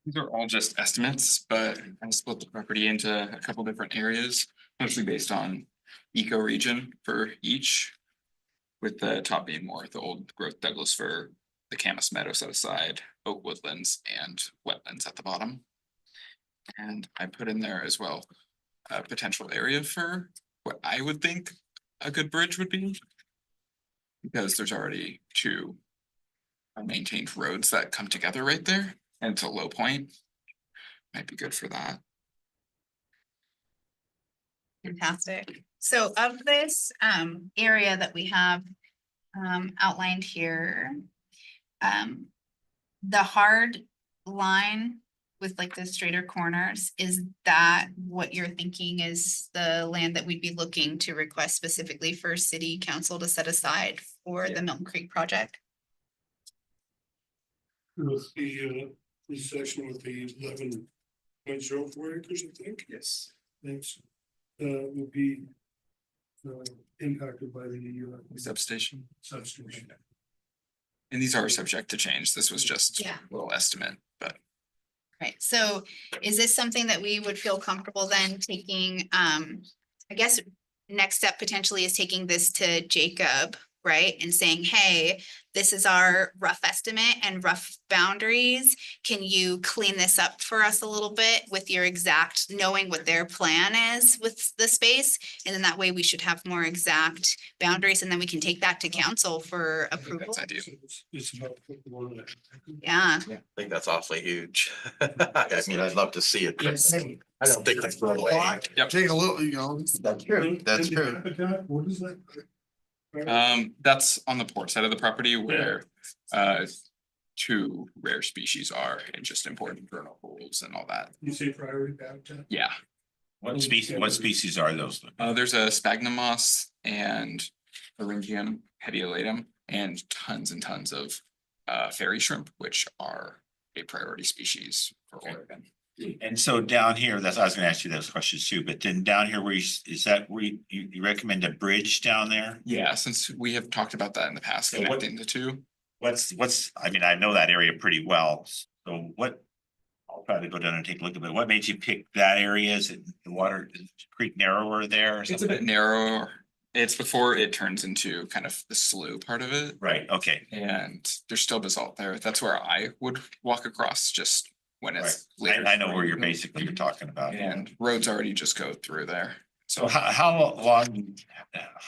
These are all just estimates, but I split the property into a couple different areas, mostly based on ecoregion for each. With the top being more the old growth Douglas fir, the Camas Meadow set aside, oak woodlands and wetlands at the bottom. And I put in there as well a potential area for what I would think a good bridge would be. Because there's already two maintained roads that come together right there. And it's a low point. Might be good for that. Fantastic. So of this area that we have outlined here, the hard line with like the straighter corners, is that what you're thinking is the land that we'd be looking to request specifically for city council to set aside for the Milton Creek project? With the section with the 11.04 acres, I think. Yes. Thanks. Would be impacted by the Substation. substation. And these are subject to change. This was just Yeah. a little estimate, but Right, so is this something that we would feel comfortable then taking, I guess, next step potentially is taking this to Jacob, right? And saying, hey, this is our rough estimate and rough boundaries. Can you clean this up for us a little bit with your exact, knowing what their plan is with the space? And then that way we should have more exact boundaries and then we can take that to council for approval. that's ideal. It's about one of that. Yeah, I think that's awfully huge. I mean, I'd love to see it. I don't think it's going away. Take a little, That's true. That's And the true. habitat, what is that? That's on the port side of the property where two rare species are and just important vernal pools and all that. You say priority habitat? Yeah, What species are those? there's a sphagnum moss and Thuringium hediolatum and tons of fairy shrimp, which are a priority species for Oregon. And so down here, I was gonna ask you those questions too, but then down here where is that where you recommend a bridge down there? Yeah, since we have talked about that in the past, So what- connecting the two. I mean, I know that area pretty well, so I'll try to go down and take a look at it. What made you pick that area? Is it the water, is the creek narrower there or It's a something? bit narrower. It's before it turns into kind of the slough part of it. Right, okay, And there's still basalt there. That's where I would walk across just when right. it's later. I know where you're talking about. And roads already just go through there. So how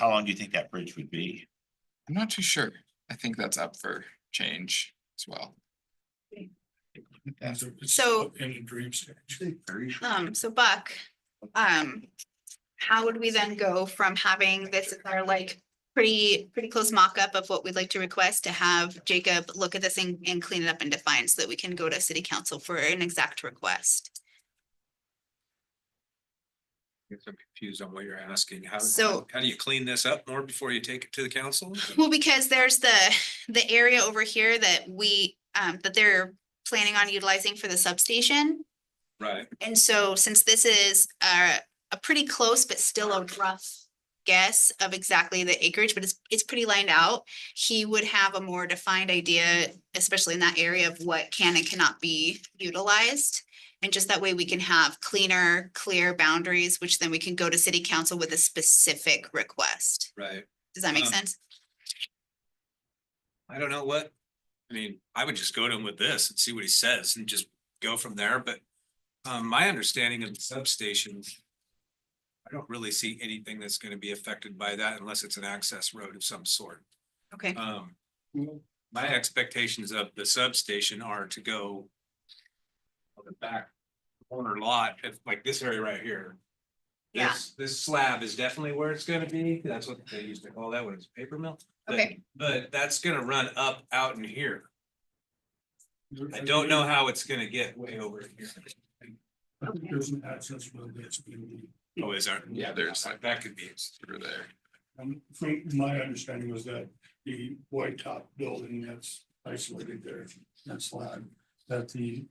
long do you think that bridge would be? I'm not too sure. I think that's up for change as well. So- In a dream stage. So Buck, how would we then go from having this as our like pretty close mock-up of what we'd like to request to have Jacob look at this and clean it up and define so that we can go to city council for an exact request? I'm confused on what you're asking. So- how do you clean this up more before you take it to the council? Well, because there's the area over here that that they're planning on utilizing for the substation. Right. And so since this is a pretty close, but still a rough guess of exactly the acreage, but it's pretty lined out, he would have a more defined idea, especially in that area of what can and cannot be utilized. And just that way we can have cleaner, clear boundaries, which then we can go to city council with a specific request. Right. Does that make sense? I don't know what, I mean, I would just go to him with this and see what he says and just go from there, but my understanding of the substation, I don't really see anything that's gonna be affected by that unless it's an access road of some sort. Okay, My expectations of the substation are to go on the back corner lot, if like this area right here. Yeah. This slab is definitely where it's gonna be. That's what they used to call that when it's a paper mill. But- Okay. But that's gonna run up out in here. I don't know how it's gonna get way over here. There's an access road that's gonna be. Oh, is there? Yeah, there's- That could be. through there. From my understanding was that the white top building that's isolated there, that slab, that the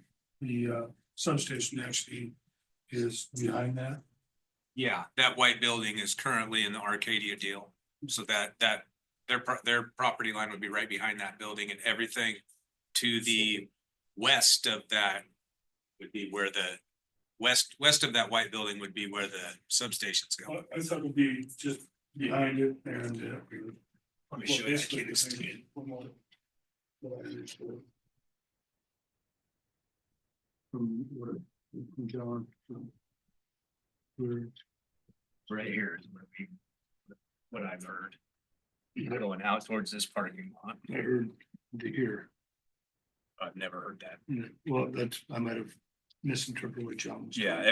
substation actually is behind that. Yeah, that white building is currently in the Arcadia deal. So that their property line would be right behind that building, and everything to the west of that would be where the west of that white building would be where the substations go. I thought it would be just behind it and. Let me show you. I can't explain it. From from John. Right here is what I've heard. Going out towards this parking lot. I heard to hear. I've never heard that. Well, I might have misinterpreted what John was. Yeah,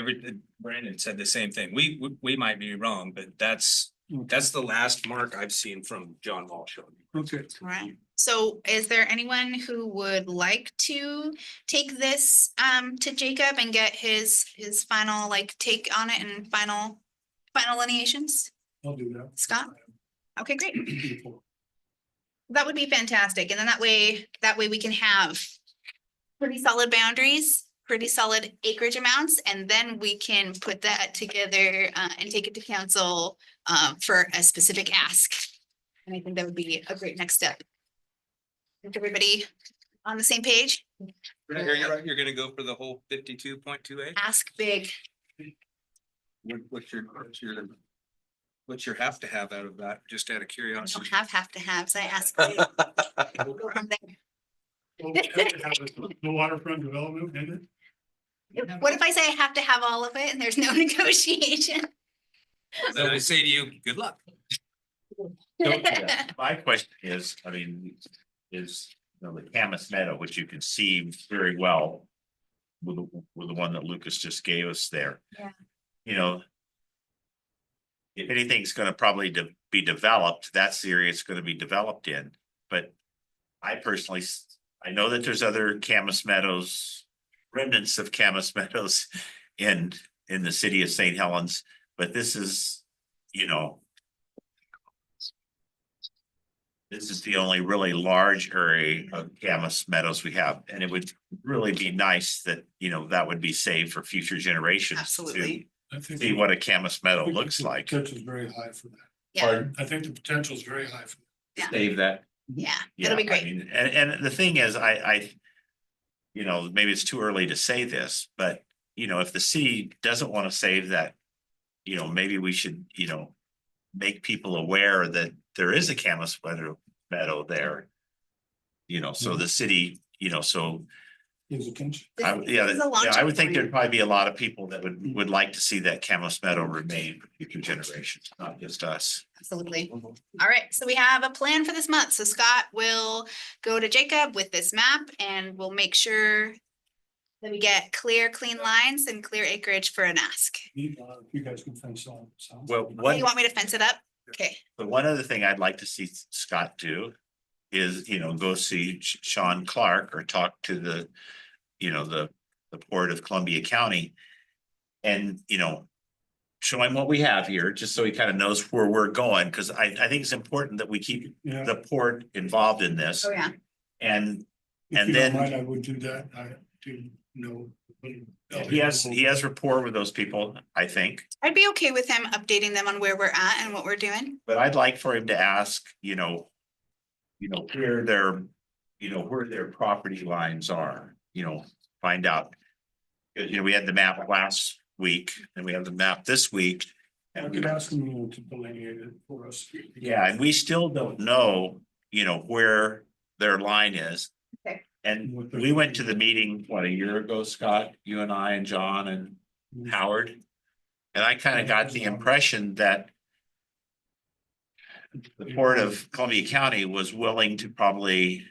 Brandon said the same thing. We might be wrong, but That's the last mark I've seen from John Walsh. Okay. all right. So is there anyone who would like to take this to Jacob and get his final like take on it and final lineations? I'll do that. Scott? Okay, great. Beautiful. That would be fantastic. And then that way we can have pretty solid boundaries, pretty solid acreage amounts, and then we can put that together and take it to council for a specific ask. And I think that would be a great next step. Is everybody on the same page? You're gonna go for the whole 52.28? Ask big. What's your have to have out of that, just out of I curiosity? don't have to haves. I ask big. We'll go from there. Well, we have to have the waterfront development in it. What if I say I have to have all of it and there's no negotiation? Then I say to you, good luck. So, yeah, my question is, I mean, is, the Camas Meadow, which you can see very well with the one that Lucas just gave us there. Yeah. If anything's gonna probably be developed, that's the area it's gonna be developed in, but I personally, I know that there's other Camas Meadows, remnants of Camas Meadows in the city of St. Helens, but this is, this is the only really large area of Camas Meadows we have, and it would really be nice that, that would be saved for future generations. to Absolutely. I think. See what a Camas Meadow looks like. Potential is very high for that. Yeah, I think the potential is very high for that. Save that. yeah, Yeah, that'll be I great. mean, and the thing is, maybe it's too early to say this, but, if the city doesn't want to save that, maybe we should, make people aware that there is a Camas Meadow there. So the city, so Is potential. This yeah, is a I long-term would think plan. there'd probably be a lot of people that would like to see that Camas Meadow remain for future generations, not just us. Absolutely. All right, so we have a plan for this month. So Scott will go to Jacob with this map and we'll make sure That we get clear, clean lines and clear acreage for an ask. You guys can fence all. sounds- Well, Oh, you want me to fence it up? Okay. but one other thing I'd like to see Scott do is, go see Sean Clark or talk to the, the Port of Columbia County. And, show him what we have here, just so he kind of knows where we're going, because I think it's important that we keep Yeah. the port involved in this. Oh, yeah. And If you don't then- mind, I would do that. I do know. he has rapport with those people, I think. I'd be okay with him updating them on where we're at and what we're doing. But I'd like for him to ask, where their property lines are, find out. 'Cause, we had the map last week and we have the map this week. I And could ask them to delineate it for us. yeah, and we still don't know, where their line is. Okay. And we went to the meeting, what, a year ago, Scott, you and I and John and Howard. And I kind of got the impression that the Port of Columbia County was willing to probably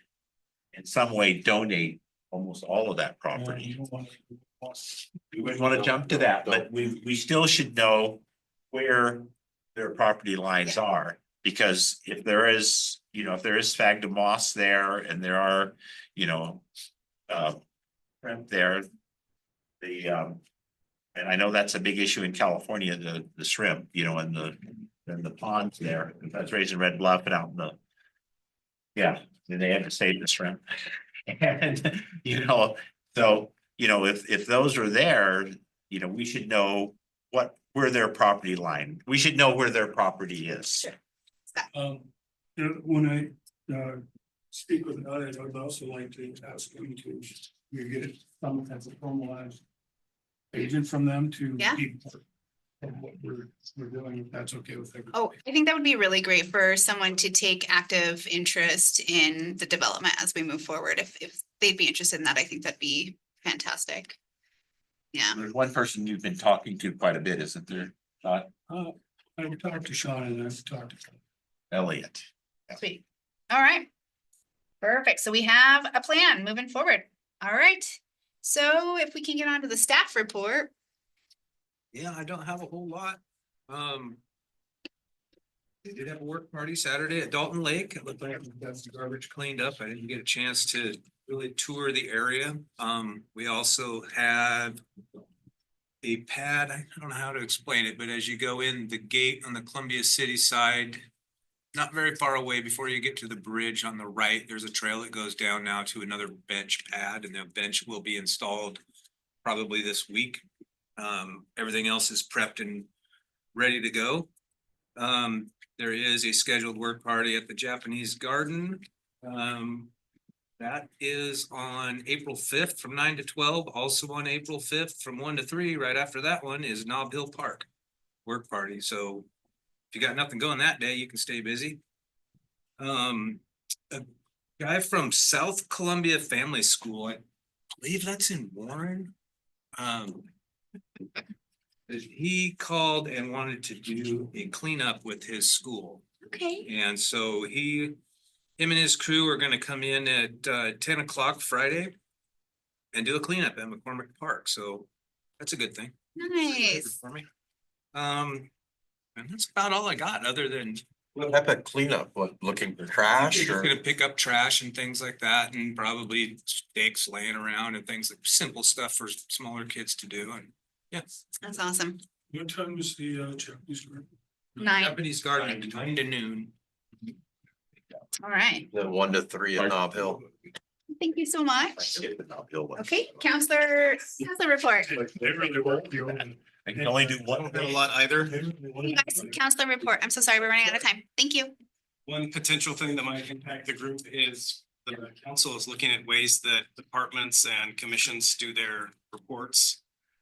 in some way donate almost all of that property. We wouldn't want to jump to that, but we still should know where their property lines are. Because if there is, if there is sphagnum moss there and there are, shrimp there. And I know that's a big issue in California, the shrimp, and the ponds there, that's raised in Red Bluff and out in the. Yeah, they had to save the shrimp. And, so, if those are there, we should know where their property line, we should know where their property is. When I speak with others, I would also like to ask them to, get some type of formalized agent from them to Yeah. be part of what we're doing, if that's okay with everyone. Oh, I think that would be really great for someone to take active interest in the development as we move forward. If they'd be interested in that, I think that'd be fantastic. Yeah, There's one person you've been talking to quite a bit, isn't there? I've talked to Sean and I've talked to. Elliot. sweet. All right. Perfect. So we have a plan moving forward. All right. So if we can get on to the staff report. Yeah, I don't have a whole lot. We did have a work party Saturday at Dalton Lake. It looked like that's the garbage cleaned up. I didn't get a chance to really tour the area. We also had a pad. I don't know how to explain it, but as you go in the gate on the Columbia City side, not very far away before you get to the bridge on the right, there's a trail that goes down now to another bench pad, and the bench will be installed probably this week. Everything else is prepped and ready to go. There is a scheduled work party at the Japanese Garden. That is on April 5th from 9 to 12. Also on April 5th from 1 to 3. Right after that one is Nob Hill Park work party. So if you got nothing going that day, you can stay busy. A guy from South Columbia Family School, I believe that's in Warren. He called and wanted to do a cleanup with his school. Okay. And so him and his crew are gonna come in at 10 o'clock Friday and do a cleanup at McCormick Park. So that's a good thing. Nice. For me. And that's about all I got, other than What type of cleanup, looking for trash just or? gonna pick up trash and things like that, and probably stakes laying around and things like simple stuff for smaller kids to do. And yes, That's awesome. What time is the Japanese garden? 9. Japanese Garden, 9 to noon. All right. Then 1 to 3 at Nob Hill. Thank you so much. Skip the Nob Hill one. Okay, counselor report. They really work. I can only do one Not a thing. lot either. You guys, counselor report. I'm so sorry, we're running out of time. Thank you. One potential thing that might impact the group is the council is looking at ways that departments and commissions do their reports.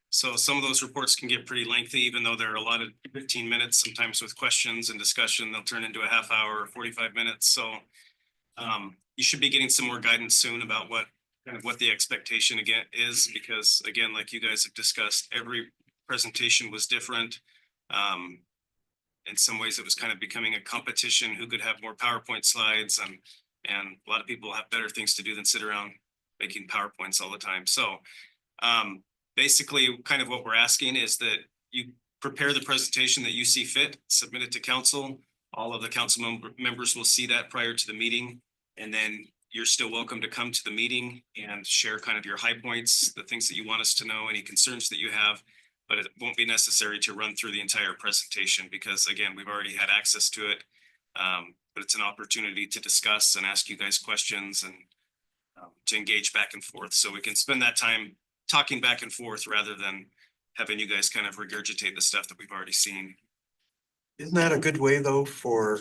So some of those reports can get pretty lengthy, even though they're allotted 15 minutes, sometimes with questions and discussion, they'll turn into a half hour or 45 minutes. So you should be getting some more guidance soon about what the expectation again is, because again, like you guys have discussed, every presentation was different. In some ways, it was kind of becoming a competition, who could have more PowerPoint slides, and a lot of people have better things to do than sit around making PowerPoints all the time. So Basically, kind of what we're asking is that you prepare the presentation that you see fit, submit it to council. All of the council members will see that prior to the meeting. And then you're still welcome to come to the meeting and share kind of your high points, the things that you want us to know, any concerns that you have. But it won't be necessary to run through the entire presentation because again, we've already had access to it. But it's an opportunity to discuss and ask you guys questions and to engage back and forth. So we can spend that time talking back and forth rather than having you guys kind of regurgitate the stuff that we've already seen. Isn't that a good way though for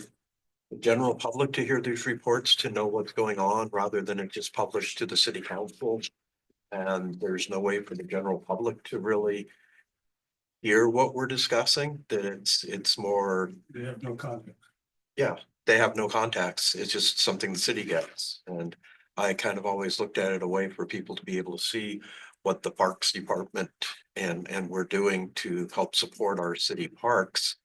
the general public to hear these reports, to know what's going on rather than it just published to the city council? And there's no way for the general public to really hear what we're discussing, that it's more, They have no context. yeah, they have no contacts. It's just something the city gets. And I kind of always looked at it a way for people to be able to see what the Parks Department and we're doing to help support our city parks.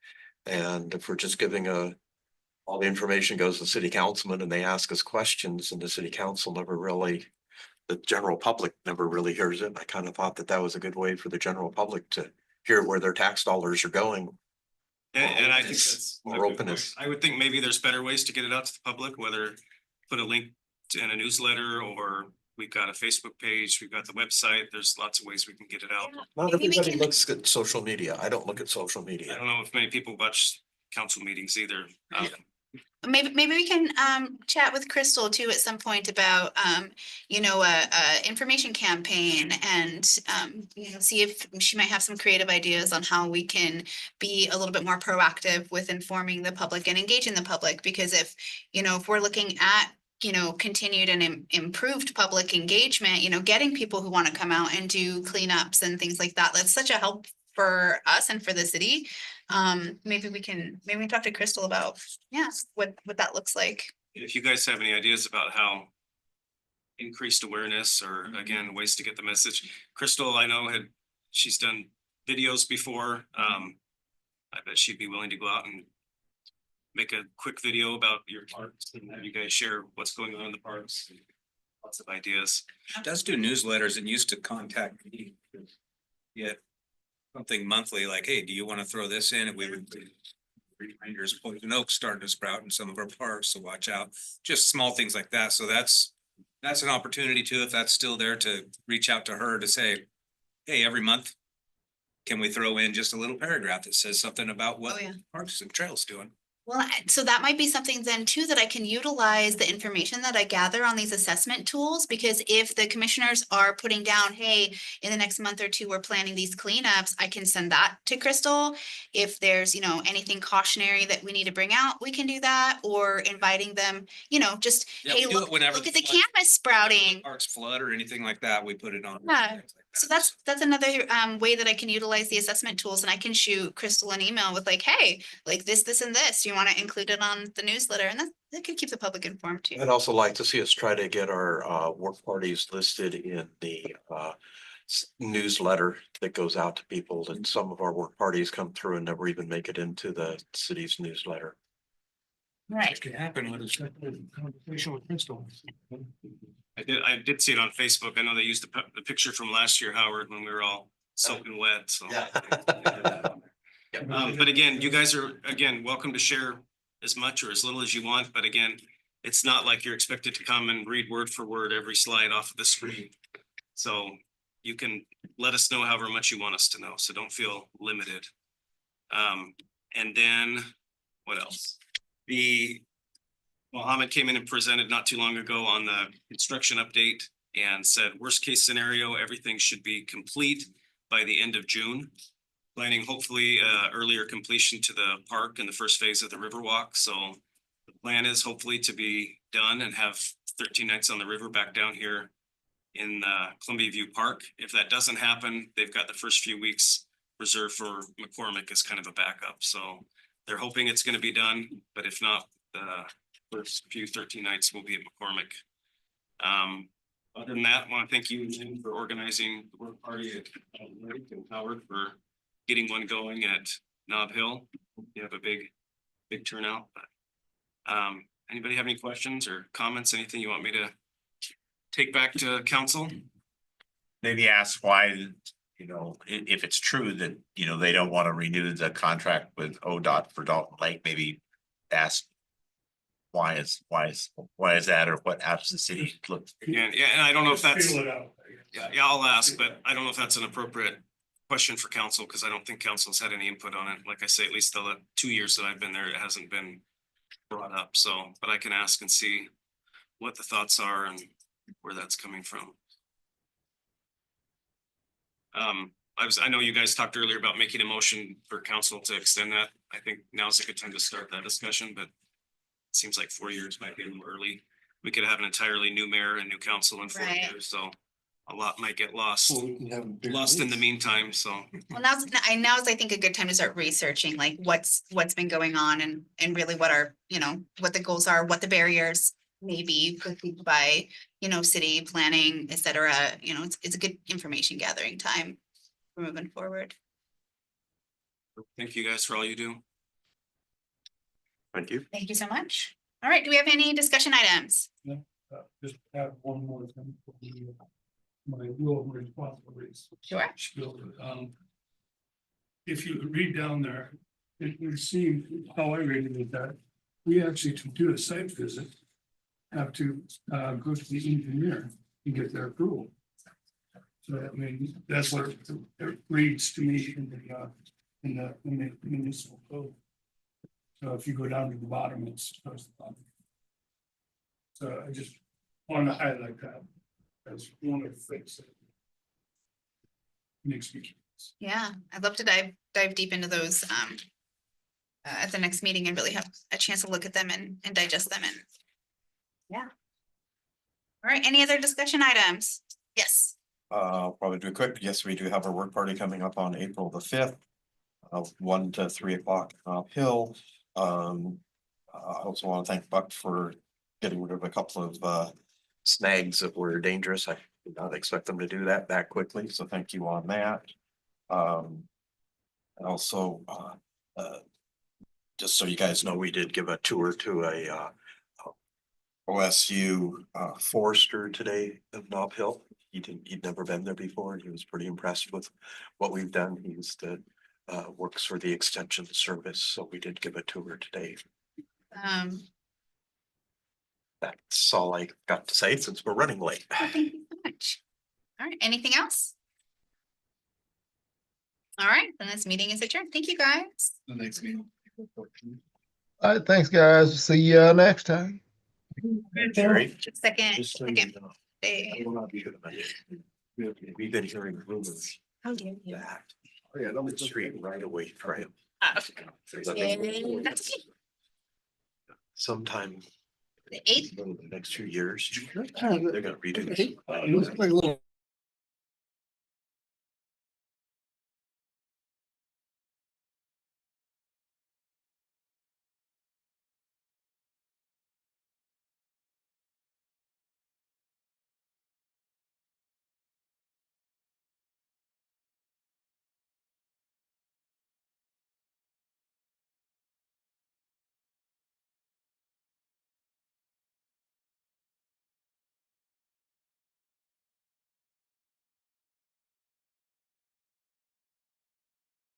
And if we're just giving all the information goes to the city councilman and they ask us questions and the city council never really, the general public never really hears it. I kind of thought that that was a good way for the general public to hear where their tax dollars are going. And I think that's More openness. I would think maybe there's better ways to get it out to the public, whether put a link in a newsletter or we've got a Facebook page, we've got the website. There's lots of ways we can get it out. Not Maybe we everybody can- looks at social media. I don't look at social I media. don't know if many people watch council meetings either. Maybe we can chat with Crystal too at some point about a information campaign and see if she might have some creative ideas on how we can be a little bit more proactive with informing the public and engaging the public. Because if we're looking at continued and improved public engagement, getting people who want to come out and do cleanups and things like that, that's such a help for us and for the city. Maybe we can talk to Crystal about, what that looks like. If you guys have any ideas about how increased awareness or again, ways to get the message. Crystal, I know she's done videos before. I bet she'd be willing to go out and make a quick video about your parks and have you guys share what's going on in the parks. Lots of ideas. Does do newsletters and used to contact me. Yeah, something monthly like, hey, do you want to throw this in? And we would reminders, Poison Oak starting to sprout in some of our parks, so watch out. Just small things like that. So that's an opportunity too, if that's still there, to reach out to her to say, hey, every month, can we throw in just a little paragraph that says something about what Parks and Trails doing? Well, so that might be something then too, that I can utilize the information that I gather on these assessment tools, because if the commissioners are putting down, hey, in the next month or two, we're planning these cleanups, I can send that to Crystal. If there's, anything cautionary that we need to bring out, we can do that, or inviting them, just, Yeah, hey, we do look it whenever at the flood- camas sprouting. Parks flood or anything like that, we put it on. Yeah. So that's another way that I can utilize the assessment tools, and I can shoot Crystal an email with like, hey, like this, and this, do you want to include it on the newsletter? And that could keep the public informed too. I'd also like to see us try to get our work parties listed in the newsletter that goes out to people. And some of our work parties come through and never even make it into the city's newsletter. Right. Could happen with a conversation with Crystal. I did see it on Facebook. I know they used the picture from last year, Howard, when we were all soaking wet, so. But again, you guys are, welcome to share as much or as little as you want, but again, it's not like you're expected to come and read word for word every slide off of the screen. So you can let us know however much you want us to know, so don't feel limited. And then, what else? Mohammed came in and presented not too long ago on the construction update and said, worst case scenario, everything should be complete by the end of June. Planning hopefully earlier completion to the park in the first phase of the Riverwalk. So the plan is hopefully to be done and have 13 nights on the river back down here in Columbia View Park. If that doesn't happen, they've got the first few weeks reserved for McCormick as kind of a backup. So they're hoping it's going to be done, but if not, the first few 13 nights will be at McCormick. Other than that, I want to thank you, Lynn, for organizing the work party at Lake, and Howard for getting one going at Nob Hill. You have a big turnout. But anybody have any questions or comments? Anything you want me to take back to council? maybe ask why, you know, if it's true that, you know, they don't want to renew the contract with ODOT for Dalton Lake, maybe ask. Why is that, or what happens the city look? Yeah, and I don't know if Just that's, feel it out. yeah, I'll ask, but I don't know if that's an appropriate question for council, because I don't think council's had any input on it. Like I say, at least the 2 years that I've been there, it hasn't been brought up, so, but I can ask and see what the thoughts are and where that's coming from. I know you guys talked earlier about making a motion for council to extend that. I think now's a good time to start that discussion, but it seems like 4 years might be a little early. We could have an entirely new mayor and new council in 4 Right. years, so a lot might get lost, Well, we can have them bigger lost in the leagues. meantime, so. Well, now's I think a good time to start researching like what's been going on and really what our, what the goals are, what the barriers may be perceived by, city planning, et cetera. It's a good information gathering time for moving forward. Thank you guys for all you do. Thank you. Thank you so much. All right, do we have any discussion items? Just have one more thing for the, my role of responsibilities. Sure. Spiel. If you read down there, it would seem, how I read it is that we actually, to do a site visit, have to go to the engineer and get their approval. So I mean, that's what it reads to me in the municipal code. So if you go down to the bottom, it's towards the bottom. So I just want to highlight that as one of the things that makes me curious. Yeah, I'd love to dive deep into those at the next meeting and really have a chance to look at them and digest them and. Yeah. All right, any other discussion items? Yes. Probably do it quick. Yes, we do have our work party coming up on April the 5th. 1 to 3 o'clock Hill. I also want to thank Buck for getting rid of a couple of snags that were dangerous. I did not expect them to do that quickly, so thank you on that. And also, just so you guys know, we did give a tour to a OSU forester today of Nob Hill. He'd never been there before. He was pretty impressed with what we've done. He used to works for the extension service, so we did give a tour today. That's all I got to say since we're running late. Well, thank you so much. All right, anything else? All right, then this meeting is adjourned. Thank you, guys. The next meeting. All right, thanks, guys. See you next time. Jerry, Second. just so you Second. know, Day. I will not be here. We've been hearing rumors How dare you? that Oh, yeah, the street right away trail. That's okay. Sometime The 8th. in the next 2 years, they're gonna redo. It looks like a little